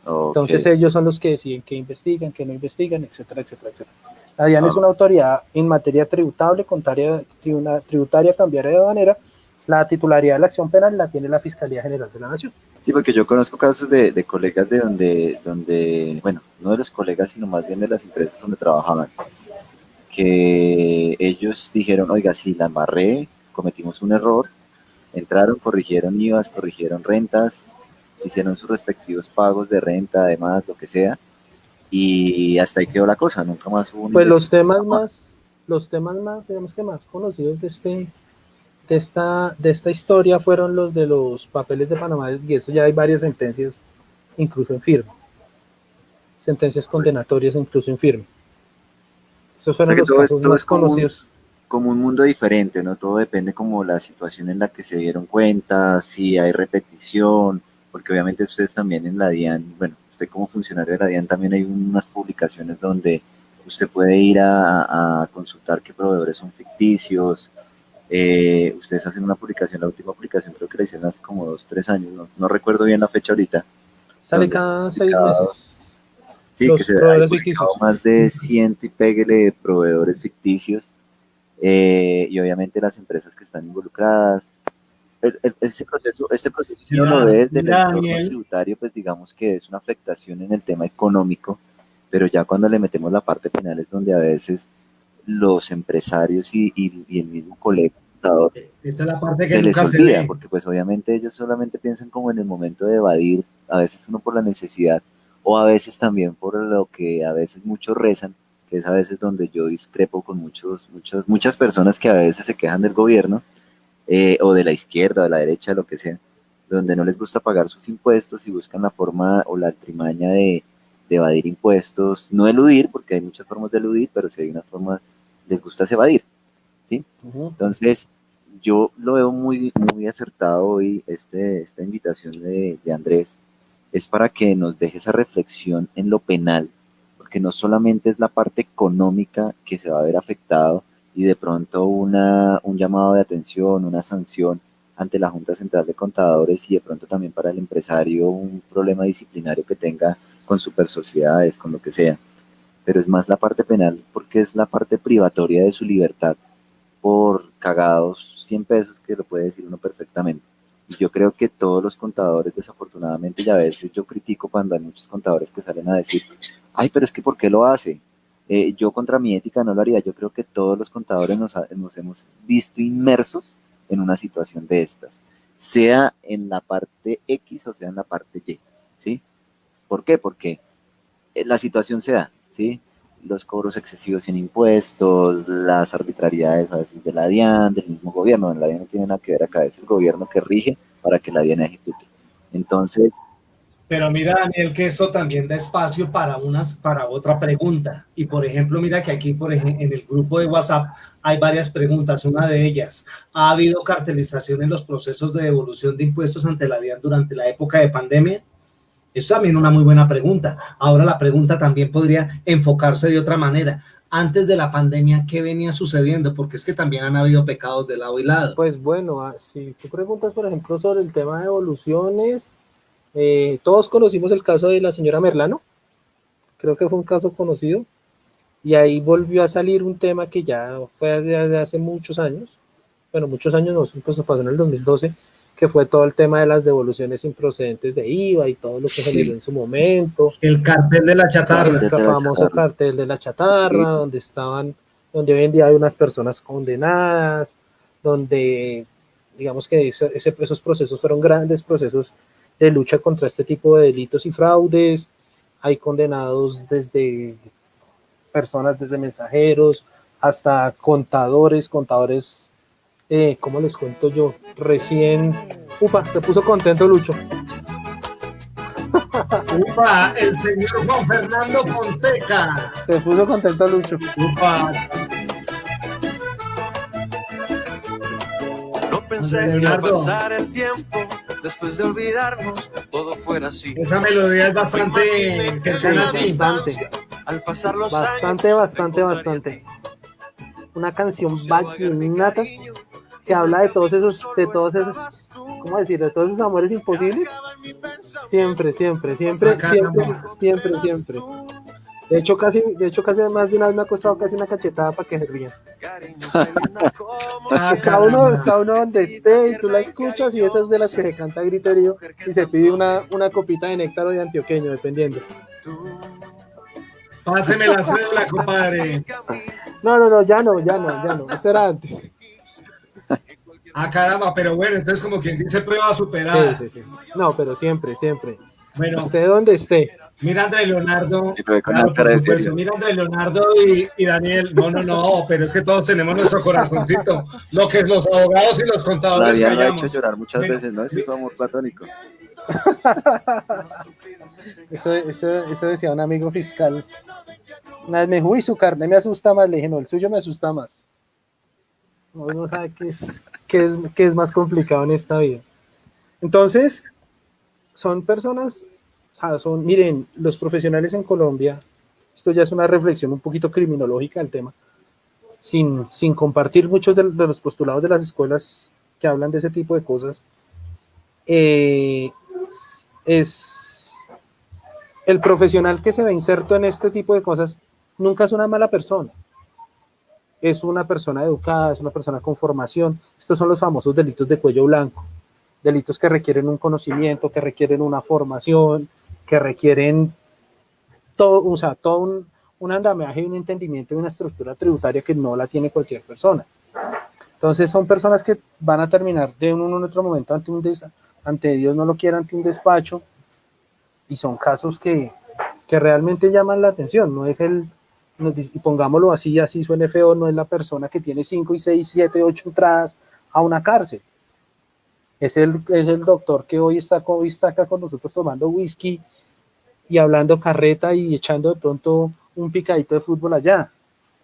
Ok. Entonces ellos son los que deciden qué investigan, qué no investigan, etcétera, etcétera, etcétera. La DIAN es Ah, una autoridad en materia tributaria, cambiaria de aduanera. La titularidad de la acción penal la tiene la Fiscalía General de la Nación. sí, porque yo conozco casos de colegas de donde, bueno, no de los colegas, sino más bien de las empresas donde trabajaban, que ellos dijeron, oiga, sí, la embarré, cometimos un error, entraron, corrigieron IVAs, corrigieron rentas, hicieron sus respectivos pagos de renta, además, lo que sea, y hasta ahí quedó la cosa, nunca más hubo una Pues investigación más. los temas más, digamos que más conocidos de esta historia fueron los de los papeles de Panamá, y eso ya hay varias sentencias, incluso en firme, sentencias condenatorias incluso en firme. Esos O sea fueron que los casos todo es más conocidos. como un mundo diferente, ¿no? Todo depende como la situación en la que se dieron cuenta, si hay repetición, porque obviamente ustedes también en la DIAN, bueno, usted como funcionario de la DIAN también hay unas publicaciones donde usted puede ir a consultar qué proveedores son ficticios. Ustedes hacen una publicación, la última publicación creo que la hicieron hace como 2, 3 años, no recuerdo bien la fecha ahorita, Sale donde está cada 6 meses. publicado, sí, que Los se hay proveedores publicado ficticios. más de ciento y péguele de proveedores ficticios y obviamente las empresas que están involucradas. Este proceso, si uno lo ve desde el Mira, entorno Daniel, tributario, pues digamos que es una afectación en el tema económico, pero ya cuando le metemos la parte penal es donde a veces los empresarios y el mismo colega esta es la parte que se les nunca se olvida, ve. porque pues obviamente ellos solamente piensan como en el momento de evadir, a veces uno por la necesidad, o a veces también por lo que a veces muchos rezan, que es a veces donde yo discrepo con muchas personas que a veces se quejan del gobierno, o de la izquierda, o de la derecha, lo que sea, donde no les gusta pagar sus impuestos y buscan la forma o la artimaña de evadir impuestos, no eludir, porque hay muchas formas de eludir, pero si hay una forma, les gusta es evadir, ¿sí? Uh-huh. Entonces, yo lo veo muy acertado hoy, esta invitación de Andrés, es para que nos deje esa reflexión en lo penal, porque no solamente es la parte económica que se va a ver afectado y de pronto un llamado de atención, una sanción, ante la Junta Central de Contadores y de pronto también para el empresario un problema disciplinario que tenga con supersociedades, con lo que sea. Pero es más la parte penal porque es la parte privatoria de su libertad por cagados 100 pesos que lo puede decir uno perfectamente. Y yo creo que todos los contadores, desafortunadamente, y a veces yo critico cuando hay muchos contadores que salen a decir, ay, pero es que ¿por qué lo hace? Yo contra mi ética no lo haría. Yo creo que todos los contadores nos hemos visto inmersos en una situación de estas, sea en la parte X o sea en la parte Y, ¿sí? ¿Por qué? Porque la situación se da, ¿sí? Los cobros excesivos en impuestos, las arbitrariedades a veces de la DIAN, del mismo gobierno. En la DIAN no tiene nada que ver acá, es el gobierno que rige para que la DIAN ejecute. Entonces, Pero mira, Daniel, que esto también da espacio para otra pregunta. Y por ejemplo, mira que aquí en el grupo de WhatsApp hay varias preguntas. Una de ellas, ¿ha habido cartelización en los procesos de devolución de impuestos ante la DIAN durante la época de pandemia? Es también una muy buena pregunta. Ahora la pregunta también podría enfocarse de otra manera. Antes de la pandemia, ¿qué venía sucediendo? Porque es que también han habido pecados de lado y lado. Pues bueno, si tú preguntas, por ejemplo, sobre el tema de evoluciones, todos conocimos el caso de la señora Merlano, creo que fue un caso conocido, y ahí volvió a salir un tema que ya fue desde hace muchos años, bueno, muchos años no, pues pasó en el 2012, que fue todo el tema de las devoluciones improcedentes de IVA y todo lo que sí, generó en su momento. El cartel de la chatarra. El famoso cartel de la chatarra, sí, donde hoy en día hay unas personas condenadas, donde digamos que esos procesos fueron grandes procesos de lucha contra este tipo de delitos y fraudes. Hay condenados desde personas, desde mensajeros, hasta contadores, ¿cómo les cuento yo? Recién, se puso contento Lucho. Upa, el señor Juan Fernando Fonseca. Se puso contento Lucho. Upa. No pensé que al pasar el tiempo, después de olvidarnos, todo fuera así. Esa melodía es bastante cercana a ti. Al pasar los bastante. Una canción vallenata que habla de todos esos, ¿cómo decir? De todos esos amores imposibles. Siempre. De hecho, casi más de una vez me ha costado casi una cachetada para que se rían. Está uno donde esté y tú la escuchas y esa es de las que se canta a grito herido y se pide una copita de néctar o de antioqueño, dependiendo. Páseme la cédula, compadre. No, ya no. Eso era antes. Ah, caramba, pero bueno, entonces como quien dice prueba superada. Sí. No, pero siempre. Bueno, esté donde esté. Mira André Leonardo, claro, por supuesto. Mira André Leonardo y Daniel. No, pero es que todos tenemos nuestro corazoncito. Lo que es los abogados y los contadores la callamos. ha hecho llorar muchas veces, ¿no? Ese es su amor platónico. Eso decía un amigo fiscal. Una vez me dijo, uy, su carne me asusta más. Le dije, no, el suyo me asusta más. No sabe qué es más complicado en esta vida. Entonces, son personas, miren, los profesionales en Colombia, esto ya es una reflexión un poquito criminológica del tema, sin compartir muchos de los postulados de las escuelas que hablan de ese tipo de cosas, es el profesional que se ve inserto en este tipo de cosas, nunca es una mala persona. Es una persona educada, es una persona con formación. Estos son los famosos delitos de cuello blanco. Delitos que requieren un conocimiento, que requieren una formación, que requieren todo un andamiaje y un entendimiento de una estructura tributaria que no la tiene cualquier persona. Entonces son personas que van a terminar de uno en otro momento ante Dios no lo quiera, ante un despacho, y son casos que realmente llaman la atención. No es y pongámoslo así suene feo, no es la persona que tiene 5 y 6, 7, 8 entradas a una cárcel. Es el doctor que hoy está acá con nosotros tomando whisky y hablando carreta y echando de pronto un picadito de fútbol allá.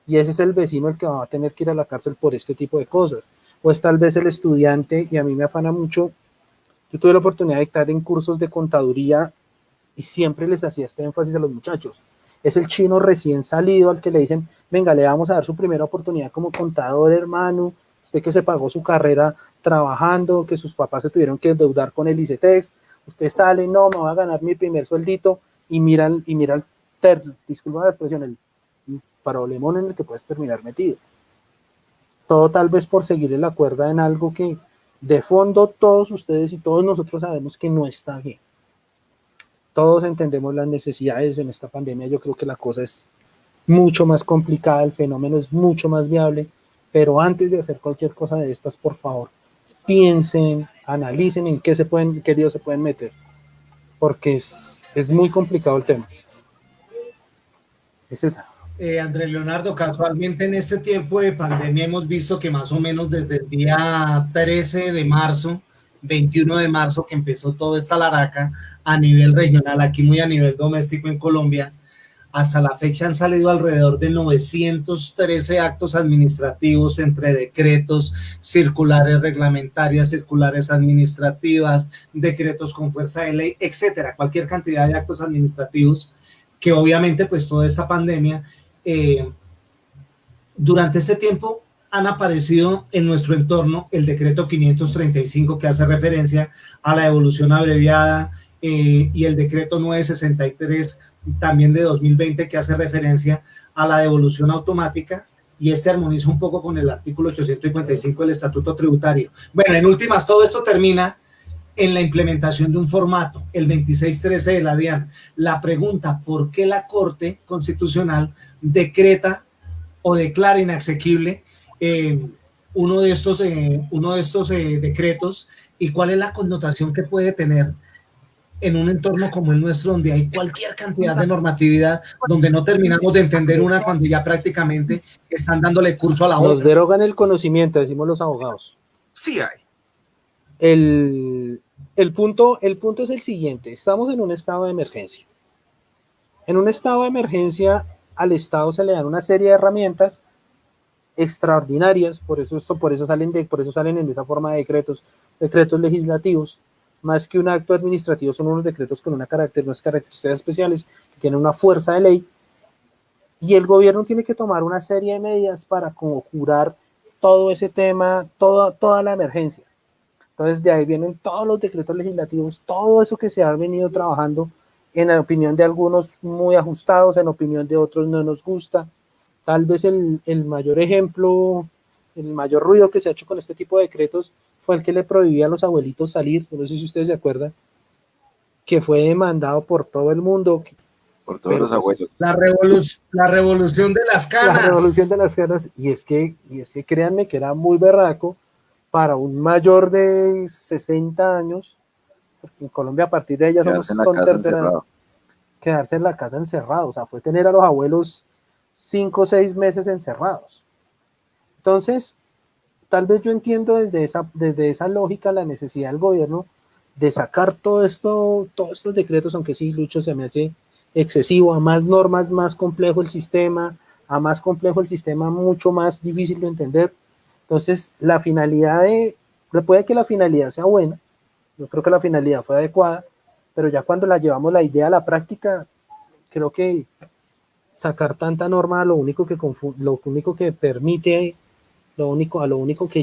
Y ese es el vecino el que va a tener que ir a la cárcel por este tipo de cosas. O es tal vez el estudiante, y a mí me afana mucho. Yo tuve la oportunidad de dictar en cursos de contaduría y siempre les hacía este énfasis a los muchachos. Es el chino recién salido al que le dicen, venga, le vamos a dar su primera oportunidad como contador, hermano, usted que se pagó su carrera trabajando, que sus papás se tuvieron que endeudar con el ICETEX, usted sale, no, me voy a ganar mi primer sueldito, y mira disculpa la expresión, el problemón en el que puedes terminar metido. Todo tal vez por seguirle la cuerda en algo que de fondo todos ustedes y todos nosotros sabemos que no está bien. Todos entendemos las necesidades en esta pandemia. Yo creo que la cosa es mucho más complicada, el fenómeno es mucho más viable, pero antes de hacer cualquier cosa de estas, por favor, piensen, analicen en qué líos se pueden meter, porque es muy complicado el tema. Andrés Leonardo, casualmente en este tiempo de pandemia hemos visto que más o menos desde el día 13 de marzo, 21 de marzo, que empezó toda esta laraca a nivel regional, aquí muy a nivel doméstico en Colombia, hasta la fecha han salido alrededor de 913 actos administrativos entre decretos, circulares reglamentarias, circulares administrativas, decretos con fuerza de ley, etcétera, cualquier cantidad de actos administrativos que obviamente pues toda esta pandemia durante este tiempo han aparecido en nuestro entorno el decreto 535 que hace referencia a la devolución abreviada y el decreto 963 también de 2020 que hace referencia a la devolución automática, y este armoniza un poco con el artículo 855 del Estatuto Tributario. Bueno, en últimas, todo esto termina en la implementación de un formato, el 2613 de la DIAN. La pregunta, ¿por qué la Corte Constitucional decreta o declara inasequible uno de estos decretos, y cuál es la connotación que puede tener en un entorno como el nuestro, donde hay cualquier cantidad de normatividad, donde no terminamos de entender una cuando ya prácticamente están dándole curso a la otra? Nos derogan el conocimiento, decimos los abogados. Sí hay. El punto es el siguiente: estamos en un estado de emergencia. En un estado de emergencia al Estado se le dan una serie de herramientas extraordinarias, por eso salen en esa forma de decretos legislativos. Más que un acto administrativo, son unos decretos con unas características especiales que tienen una fuerza de ley, y el gobierno tiene que tomar una serie de medidas para conjurar todo ese tema, toda la emergencia. Entonces de ahí vienen todos los decretos legislativos, todo eso que se ha venido trabajando, en la opinión de algunos muy ajustados, en opinión de otros no nos gusta. Tal vez el mayor ejemplo, el mayor ruido que se ha hecho con este tipo de decretos fue el que le prohibía a los abuelitos salir, no sé si ustedes se acuerdan, que fue demandado por todo el mundo. Por todos los abuelos. La revolución de las canas. La revolución de las canas, y es que créanme que era muy berraco para un mayor de 60 años, porque en Colombia a partir de ella quedarse en la casa encerrado, o sea, fue tener a los abuelos 5 o 6 meses encerrados. Entonces, tal vez yo entiendo desde esa lógica la necesidad del gobierno de sacar todos estos decretos, aunque sí, Lucho, se me hace excesivo, a más normas, más complejo el sistema, mucho más difícil de entender. Entonces, puede que la finalidad sea buena, yo creo que la finalidad fue adecuada, pero ya cuando la llevamos la idea a la práctica, creo que sacar tanta norma lo único que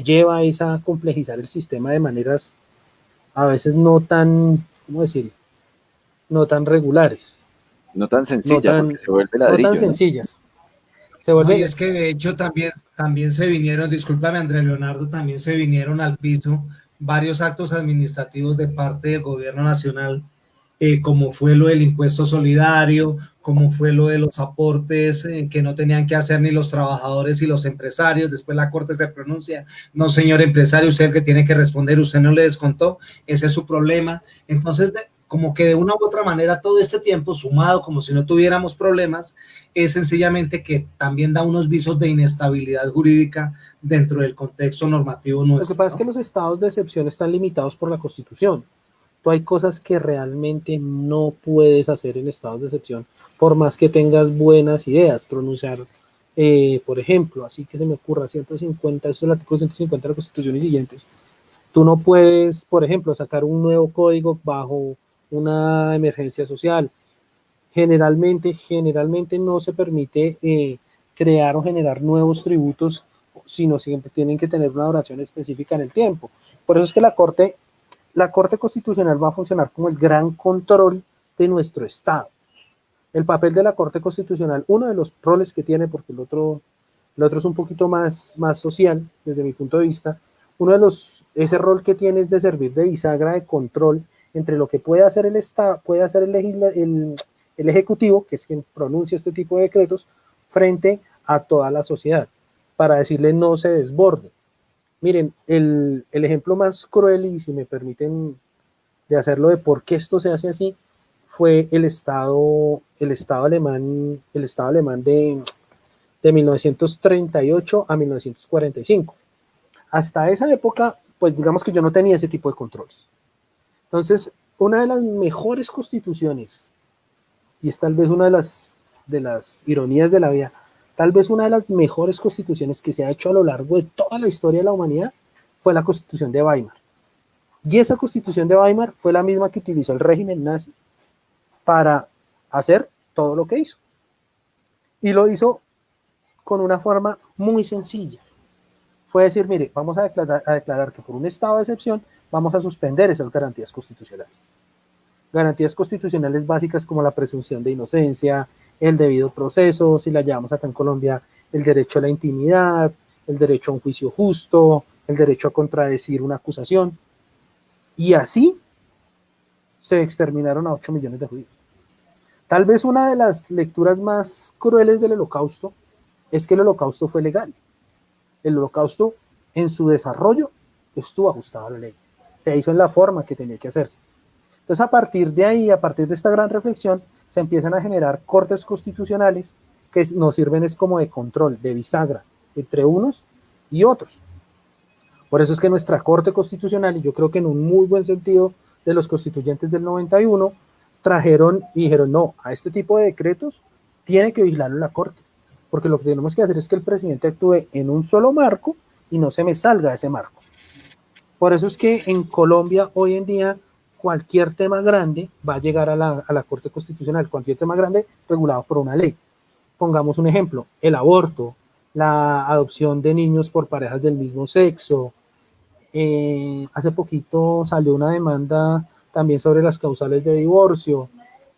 lleva es a complejizar el sistema de maneras a veces no tan, ¿cómo decir? No tan regulares. No tan sencillas, porque se vuelve ladrillo. No tan sencillas. Y es que de hecho también se vinieron, discúlpame Andrés Leonardo, también se vinieron al piso varios actos administrativos de parte del gobierno nacional, como fue lo del impuesto solidario, como fue lo de los aportes que no tenían que hacer ni los trabajadores y los empresarios. Después la Corte se pronuncia: no, señor empresario, usted es el que tiene que responder, usted no le descontó, ese es su problema. Entonces, como que de una u otra manera todo este tiempo sumado, como si no tuviéramos problemas, es sencillamente que también da unos visos de inestabilidad jurídica dentro del contexto normativo nuestro. Lo que pasa es que los estados de excepción están limitados por la Constitución. Tú hay cosas que realmente no puedes hacer en estados de excepción, por más que tengas buenas ideas. Pronunciar, por ejemplo, así que se me ocurra, 150, eso es el artículo 150 de la Constitución y siguientes. Tú no puedes, por ejemplo, sacar un nuevo código bajo una emergencia social. Generalmente no se permite crear o generar nuevos tributos, sino siempre tienen que tener una duración específica en el tiempo. Por eso es que la Corte Constitucional va a funcionar como el gran control de nuestro Estado. El papel de la Corte Constitucional, uno de los roles que tiene, porque el otro es un poquito más social, desde mi punto de vista, ese rol que tiene es de servir de bisagra de control entre lo que puede hacer el Estado, puede hacer el Ejecutivo, que es quien pronuncia este tipo de decretos, frente a toda la sociedad, para decirle no se desborde. Miren, el ejemplo más cruel, y si me permiten de hacerlo, de por qué esto se hace así, fue el Estado alemán de 1938 a 1945. Hasta esa época, pues digamos que yo no tenía ese tipo de controles. Entonces, una de las mejores constituciones, y es tal vez una de las ironías de la vida, tal vez una de las mejores constituciones que se ha hecho a lo largo de toda la historia de la humanidad, fue la Constitución de Weimar. Y esa Constitución de Weimar fue la misma que utilizó el régimen nazi para hacer todo lo que hizo. Y lo hizo con una forma muy sencilla. Fue decir, mire, vamos a declarar que por un estado de excepción vamos a suspender esas garantías constitucionales. Garantías constitucionales básicas como la presunción de inocencia, el debido proceso, si la llamamos acá en Colombia, el derecho a la intimidad, el derecho a un juicio justo, el derecho a contradecir una acusación. Y así se exterminaron a 8 millones de judíos. Tal vez una de las lecturas más crueles del Holocausto es que el Holocausto fue legal. El Holocausto, en su desarrollo, estuvo ajustado a la ley. Se hizo en la forma que tenía que hacerse. Entonces, a partir de ahí, a partir de esta gran reflexión, se empiezan a generar cortes constitucionales que nos sirven es como de control, de bisagra, entre unos y otros. Por eso es que nuestra Corte Constitucional, y yo creo que en un muy buen sentido de los constituyentes del 91, trajeron y dijeron, no, a este tipo de decretos tiene que vigilarlo la Corte, porque lo que tenemos que hacer es que el presidente actúe en un solo marco y no se me salga de ese marco. Por eso es que en Colombia hoy en día cualquier tema grande va a llegar a la Corte Constitucional, cualquier tema grande regulado por una ley. Pongamos un ejemplo, el aborto, la adopción de niños por parejas del mismo sexo. Hace poquito salió una demanda también sobre las causales de divorcio.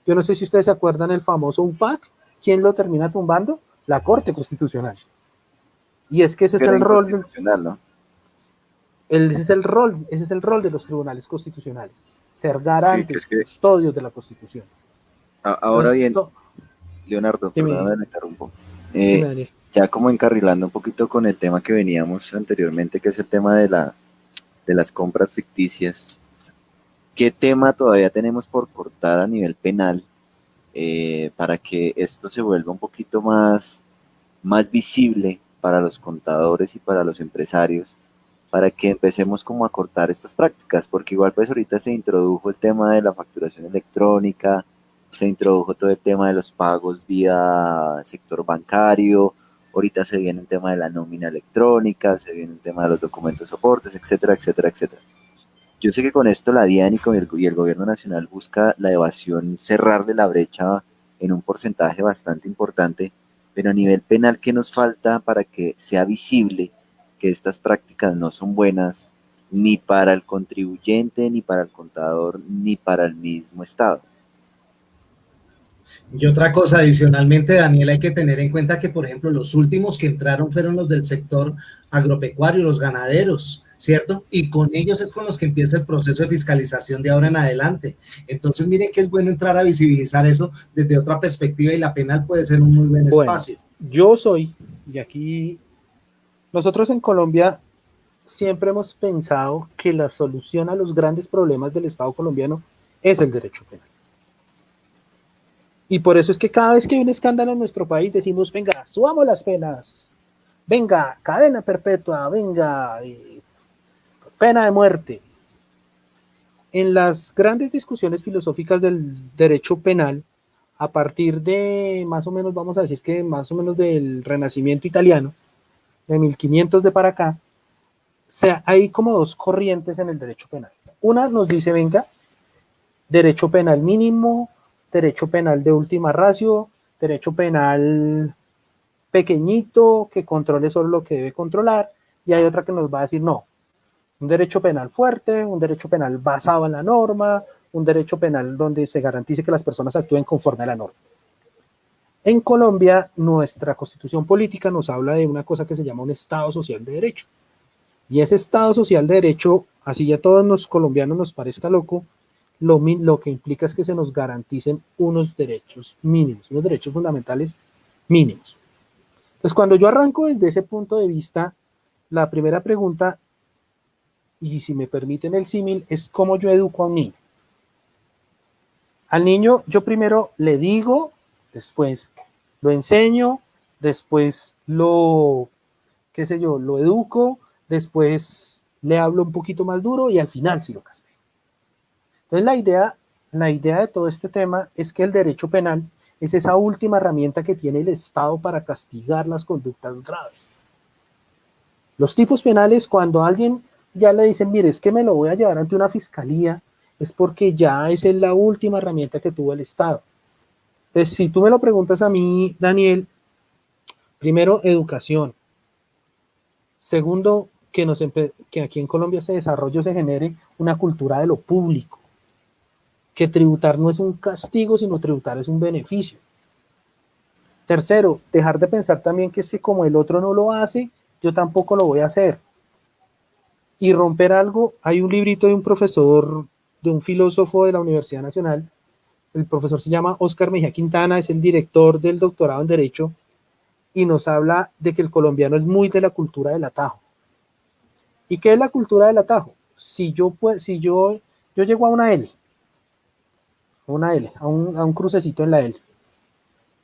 Yo no sé si ustedes se acuerdan el famoso UPAC. ¿Quién lo termina tumbando? La Corte Constitucional. Y es que ese es el rol, ¿no? ese es el rol de los tribunales constitucionales, ser garantes, sí, custodios de la Constitución. Ahora bien, Leonardo, perdóname, me interrumpo. Ya como encarrilando un poquito con el tema que veníamos anteriormente, que es el tema de las compras ficticias. ¿Qué tema todavía tenemos por cortar a nivel penal para que esto se vuelva un poquito más visible para los contadores y para los empresarios, para que empecemos como a cortar estas prácticas? Porque igual pues ahorita se introdujo el tema de la facturación electrónica, se introdujo todo el tema de los pagos vía sector bancario, ahorita se viene el tema de la nómina electrónica, se viene el tema de los documentos soportes, etcétera, etcétera, etcétera. Yo sé que con esto la DIAN y el gobierno nacional busca la evasión, cerrarle la brecha en un porcentaje bastante importante, pero a nivel penal, ¿qué nos falta para que sea visible que estas prácticas no son buenas ni para el contribuyente, ni para el contador, ni para el mismo Estado? Y otra cosa, adicionalmente, Daniel, hay que tener en cuenta que, por ejemplo, los últimos que entraron fueron los del sector agropecuario, los ganaderos, ¿cierto? Y con ellos es con los que empieza el proceso de fiscalización de ahora en adelante. Entonces, miren que es bueno entrar a visibilizar eso desde otra perspectiva, y la penal puede ser un muy buen espacio. Yo soy, y aquí nosotros en Colombia siempre hemos pensado que la solución a los grandes problemas del Estado colombiano es el derecho penal. Y por eso es que cada vez que hay un escándalo en nuestro país decimos, venga, subamos las penas, venga, cadena perpetua, venga, pena de muerte. En las grandes discusiones filosóficas del derecho penal, a partir de más o menos, vamos a decir que más o menos del Renacimiento italiano, de 1500 de para acá, hay como dos corrientes en el derecho penal. Una nos dice, venga, derecho penal mínimo, derecho penal de última ratio, derecho penal pequeñito, que controle solo lo que debe controlar, y hay otra que nos va a decir, no, Un derecho penal fuerte, un derecho penal basado en la norma, un derecho penal donde se garantice que las personas actúen conforme a la norma. En Colombia, nuestra constitución política nos habla de una cosa que se llama un Estado social de derecho. Y ese Estado social de derecho, así ya a todos los colombianos nos parezca loco, lo que implica es que se nos garanticen unos derechos mínimos, unos derechos fundamentales mínimos. Entonces, cuando yo arranco desde ese punto de vista, la primera pregunta, y si me permiten el símil, es cómo yo educo a un niño. Al niño yo primero le digo, después lo enseño, después qué sé yo, lo educo, después le hablo un poquito más duro y al final sí lo castigo. Entonces la idea de todo este tema es que el derecho penal es esa última herramienta que tiene el Estado para castigar las conductas graves. Los tipos penales, cuando a alguien ya le dicen, mire, es que me lo voy a llevar ante una fiscalía, es porque ya esa es la última herramienta que tuvo el Estado. Entonces, si tú me lo preguntas a mí, Daniel, primero, educación. Segundo, que aquí en Colombia se desarrolle, se genere una cultura de lo público. Que tributar no es un castigo, sino tributar es un beneficio. Tercero, dejar de pensar también que si como el otro no lo hace, yo tampoco lo voy a hacer. Y romper algo, hay un librito de un profesor, de un filósofo de la Universidad Nacional, el profesor se llama Óscar Mejía Quintana, es el director del doctorado en Derecho, y nos habla de que el colombiano es muy de la cultura del atajo. ¿Y qué es la cultura del atajo? Yo llego a una L, a un crucecito en la L.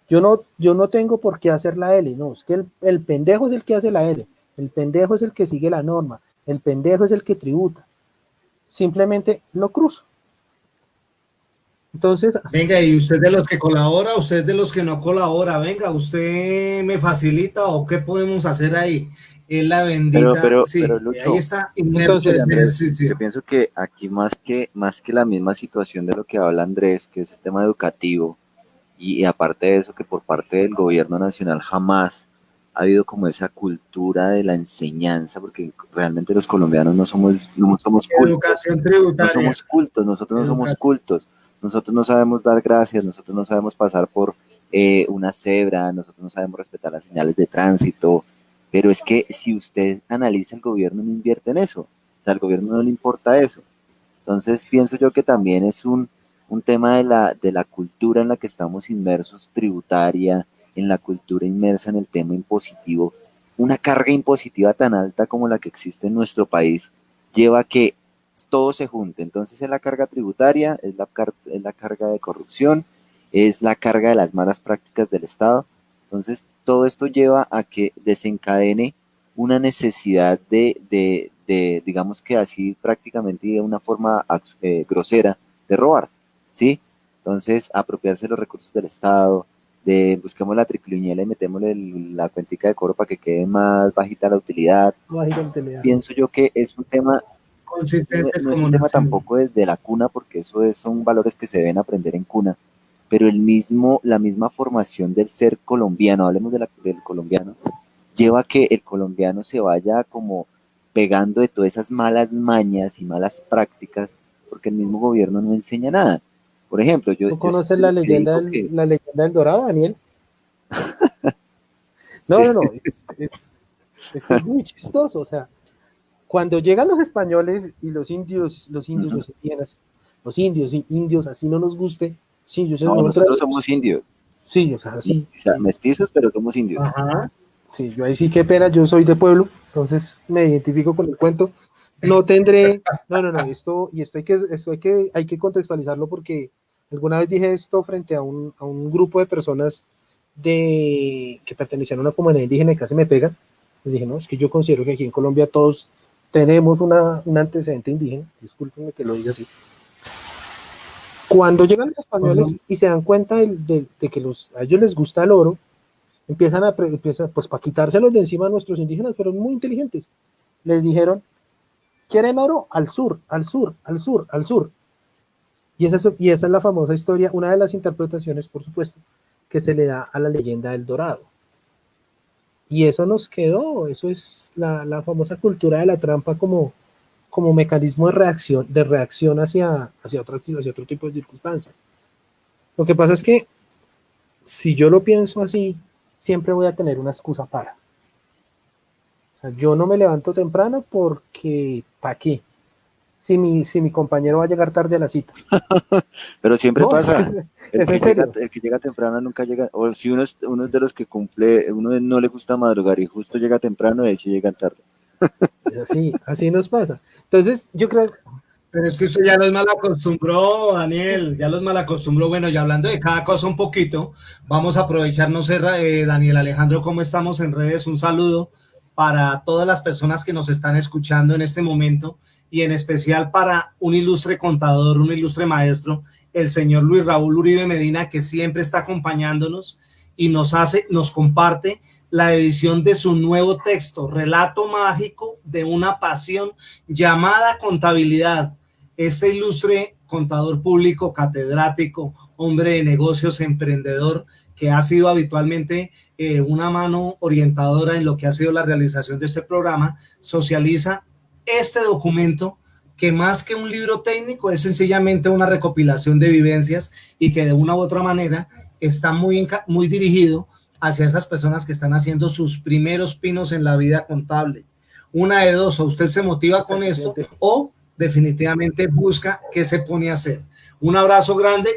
Yo no tengo por qué hacer la L, no, es que el pendejo es el que hace la L, el pendejo es el que sigue la norma, el pendejo es el que tributa. Simplemente lo cruzo. Entonces, venga, y usted de los que colabora, usted de los que no colabora, venga, usted me facilita o qué podemos hacer ahí. Es la bendita, pero Lucho, ahí está. Entonces, Andrés, Sí, sí. yo pienso que aquí más que la misma situación de lo que habla Andrés, que es el tema educativo, y aparte de eso, que por parte del gobierno nacional jamás ha habido como esa cultura de la enseñanza, porque realmente los colombianos no somos cultos, Educación tributaria. no somos cultos, nosotros no somos cultos, nosotros no sabemos dar gracias, nosotros no sabemos pasar por una cebra, nosotros no sabemos respetar las señales de tránsito, pero es que si usted analiza, el gobierno no invierte en eso, o sea, al gobierno no le importa eso. Entonces pienso yo que también es un tema de la cultura en la que estamos inmersos, tributaria, en la cultura inmersa en el tema impositivo. Una carga impositiva tan alta como la que existe en nuestro país lleva a que todo se junte. Entonces es la carga tributaria, es la carga de corrupción, es la carga de las malas prácticas del Estado. Entonces todo esto lleva a que desencadene una necesidad digamos que así prácticamente de una forma grosera, de robar, ¿sí? Entonces, apropiarse de los recursos del Estado, busquemos la triquiñuela y metémosle la cuentica de cobro para que quede más bajita la utilidad. Pienso yo que es un tema, no es un tema tampoco desde la cuna, porque son valores que se deben aprender en cuna, pero la misma formación del ser colombiano, hablemos del colombiano, lleva a que el colombiano se vaya como pegando de todas esas malas mañas y malas prácticas, porque el mismo gobierno no enseña nada. Por ejemplo, ¿tú conoces la leyenda del Dorado, Daniel? No, es muy chistoso, o sea, cuando llegan los españoles y los indios, los indígenas, los indios, así no nos guste, sí, nosotros somos indios. Sí, o sea, sí. O sea, mestizos, pero somos indios. Ajá. Sí, yo ahí sí, qué pena, yo soy de pueblo, entonces me identifico con el cuento. No, esto hay que contextualizarlo porque alguna vez dije esto frente a un grupo de personas que pertenecían a una comunidad indígena y casi me pegan. Les dije, no, es que yo considero que aquí en Colombia todos tenemos un antecedente indígena, discúlpenme que lo diga así. Cuando llegan los españoles y se dan cuenta de que a ellos les gusta el oro, empiezan pues para quitárselos de encima a nuestros indígenas, pero muy inteligentes. Les dijeron, ¿quieren oro? Al sur, al sur, al sur, al sur. Y esa es la famosa historia, una de las interpretaciones, por supuesto, que se le da a la leyenda del Dorado. Y eso nos quedó, eso es la famosa cultura de la trampa como como mecanismo de reacción hacia otro tipo de circunstancias. Lo que pasa es que si yo lo pienso así, siempre voy a tener una excusa para. O sea, yo no me levanto temprano porque, ¿para qué? Si mi compañero va a llegar tarde a la cita. Pero siempre No, pasa. es en serio. El que llega temprano nunca llega, o si uno es de los que cumple, uno no le gusta madrugar y justo llega temprano, él sí llega tarde. Así nos pasa. Entonces, yo creo... Pero es que usted ya los mal acostumbró, Daniel, ya los mal acostumbró. Bueno, y hablando de cada cosa un poquito, vamos a aprovechar, no sé, Daniel Alejandro, ¿cómo estamos en redes? Un saludo para todas las personas que nos están escuchando en este momento y en especial para un ilustre contador, un ilustre maestro, el señor Luis Raúl Uribe Medina, que siempre está acompañándonos y nos comparte la edición de su nuevo texto, Relato Mágico de una Pasión llamada Contabilidad. Este ilustre contador público, catedrático, hombre de negocios, emprendedor, que ha sido habitualmente una mano orientadora en lo que ha sido la realización de este programa, socializa este documento que más que un libro técnico es sencillamente una recopilación de vivencias y que de una u otra manera está muy dirigido hacia esas personas que están haciendo sus primeros pinos en la vida contable. Una de dos, o usted se motiva con esto o definitivamente busca qué se pone a hacer. Un abrazo grande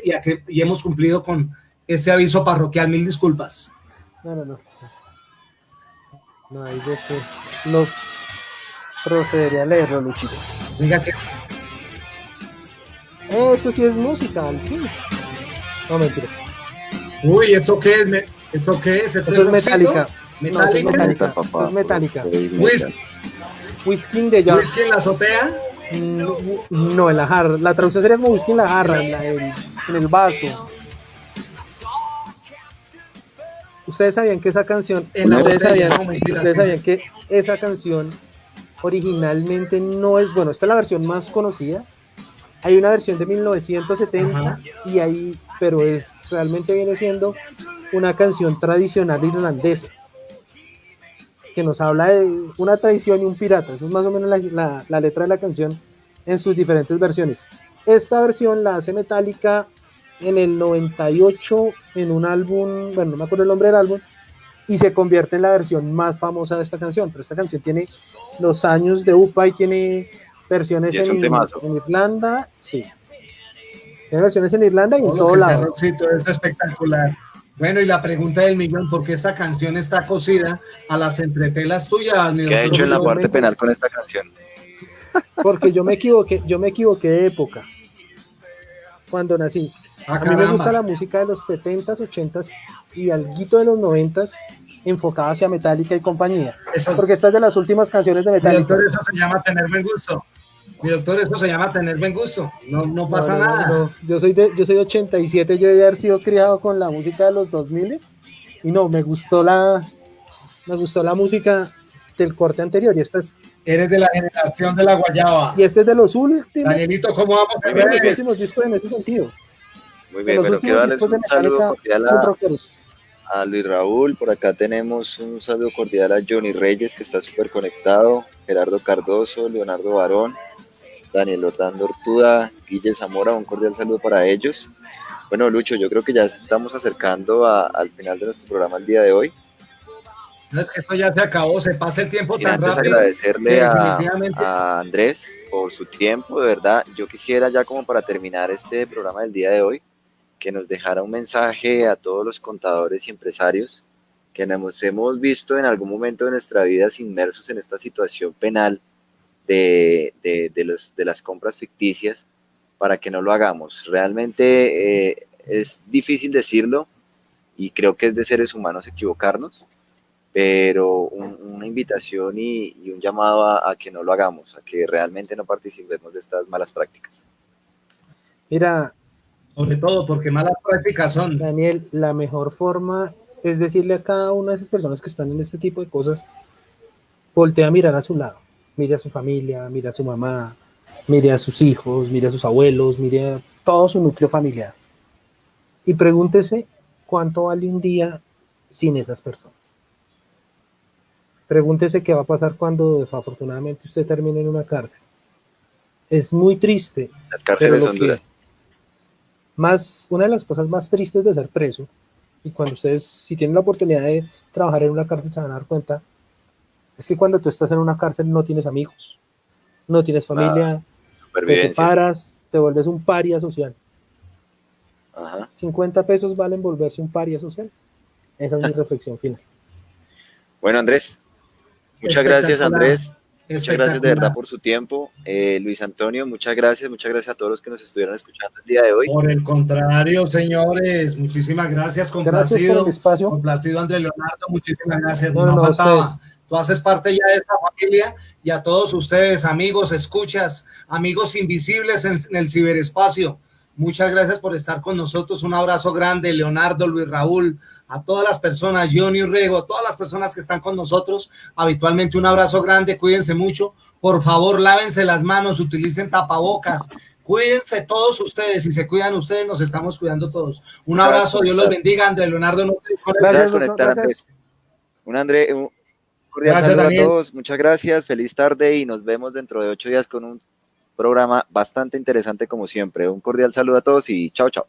y hemos cumplido con este aviso parroquial. Mil disculpas. No hay de que los procedería a leerlo, Luchito. Diga que eso sí es música, al fin. No, mentiras. Uy, ¿eso qué es? ¿Eso qué es? ¿Esto es Metallica? No, es Metallica. Es Metallica. Whisky de Jar. ¿Whisky en la azotea? No, en la jarra. La traducción sería como whisky en la jarra, en el vaso. Ustedes sabían que esa canción, ustedes sabían que esa canción originalmente no es, bueno, esta es la versión más conocida. Hay una versión de 1970. Ajá. Pero realmente viene siendo una canción tradicional irlandesa que nos habla de una traición y un pirata. Eso es más o menos la letra de la canción en sus diferentes versiones. Esta versión la hace Metallica en el 98 en un álbum, bueno, no me acuerdo el nombre del álbum, y se convierte en la versión más famosa de esta canción. Pero esta canción tiene los años de UPA y tiene versiones en Irlanda, sí. Tiene versiones en Irlanda y en todo lado. Es espectacular. Bueno, y la pregunta del millón, ¿por qué esta canción está cosida a las entretelas tuyas? ¿Qué ha hecho en la parte penal con esta canción? Porque yo me equivoqué de época cuando nací. A mí me gusta la música de los 70s, 80s y alguito de los 90s enfocada hacia Metallica y compañía. Porque esta es de las últimas canciones de Metallica. Doctor, eso se llama tener buen gusto. Mi doctor, eso se llama tener buen gusto. No pasa nada. No. Yo soy de 87, yo debí haber sido criado con la música de los 2000 y no, me gustó la música del corte anterior y esta es... Eres de la generación de la guayaba. Y este es de los últimos. Danielito, ¿cómo vamos a ver? Los últimos discos en ese sentido. Muy bien, bueno, quiero darles un saludo cordial a Luis Raúl. Por acá tenemos un saludo cordial a Johnny Reyes, que está súper conectado, Gerardo Cardoso, Leonardo Barón, Daniel Orlando Ortuda, Guille Zamora, un cordial saludo para ellos. Bueno, Lucho, yo creo que ya estamos acercando al final de nuestro programa el día de hoy. No, es que esto ya se acabó, se pasa el tiempo tan rápido. Agradecerle a Andrés por su tiempo, de verdad. Yo quisiera ya como para terminar este programa del día de hoy, que nos dejara un mensaje a todos los contadores y empresarios que nos hemos visto en algún momento de nuestra vida inmersos en esta situación penal de las compras ficticias, para que no lo hagamos. Realmente es difícil decirlo y creo que es de seres humanos equivocarnos, pero una invitación y un llamado a que no lo hagamos, a que realmente no participemos de estas malas prácticas. Mira, sobre todo porque malas prácticas son. Daniel, la mejor forma es decirle a cada una de esas personas que están en este tipo de cosas, voltea a mirar a su lado, mire a su familia, mire a su mamá, mire a sus hijos, mire a sus abuelos, mire a todo su núcleo familiar y pregúntese cuánto vale un día sin esas personas. Pregúntese qué va a pasar cuando desafortunadamente usted termine en una cárcel. Es muy triste. Las cárceles Pero honduras. una de las cosas más tristes de ser preso, y cuando ustedes, si tienen la oportunidad de trabajar en una cárcel, se van a dar cuenta, es que cuando tú estás en una cárcel no tienes amigos, no tienes familia, te Supervivencia. separas, te vuelves un paria social. Ajá. 50 pesos valen volverse un paria social. Esa es mi reflexión final. Bueno, Andrés, muchas gracias, Andrés. Muchas gracias de verdad por su tiempo. Luis Antonio, muchas gracias a todos los que nos estuvieron escuchando el día de hoy. Por el contrario, señores, muchísimas gracias, complacido. Gracias por el espacio. Complacido, Andrés Leonardo, muchísimas gracias. No faltaba. Tú haces parte ya de esta familia y a todos ustedes, amigos, escuchas, amigos invisibles en el ciberespacio. Muchas gracias por estar con nosotros. Un abrazo grande, Leonardo, Luis Raúl, a todas las personas, Johnny Rego, a todas las personas que están con nosotros. Habitualmente un abrazo grande, cuídense mucho. Por favor, lávense las manos, utilicen tapabocas. Cuídense todos ustedes, si se cuidan ustedes, nos estamos cuidando todos. Un abrazo, Dios los bendiga, Andrés Leonardo. No te desconectar, Andrés. Un cordial saludo a todos, muchas gracias, feliz tarde y nos vemos dentro de 8 días con un programa bastante interesante como siempre. Un cordial saludo a todos y chao, chao.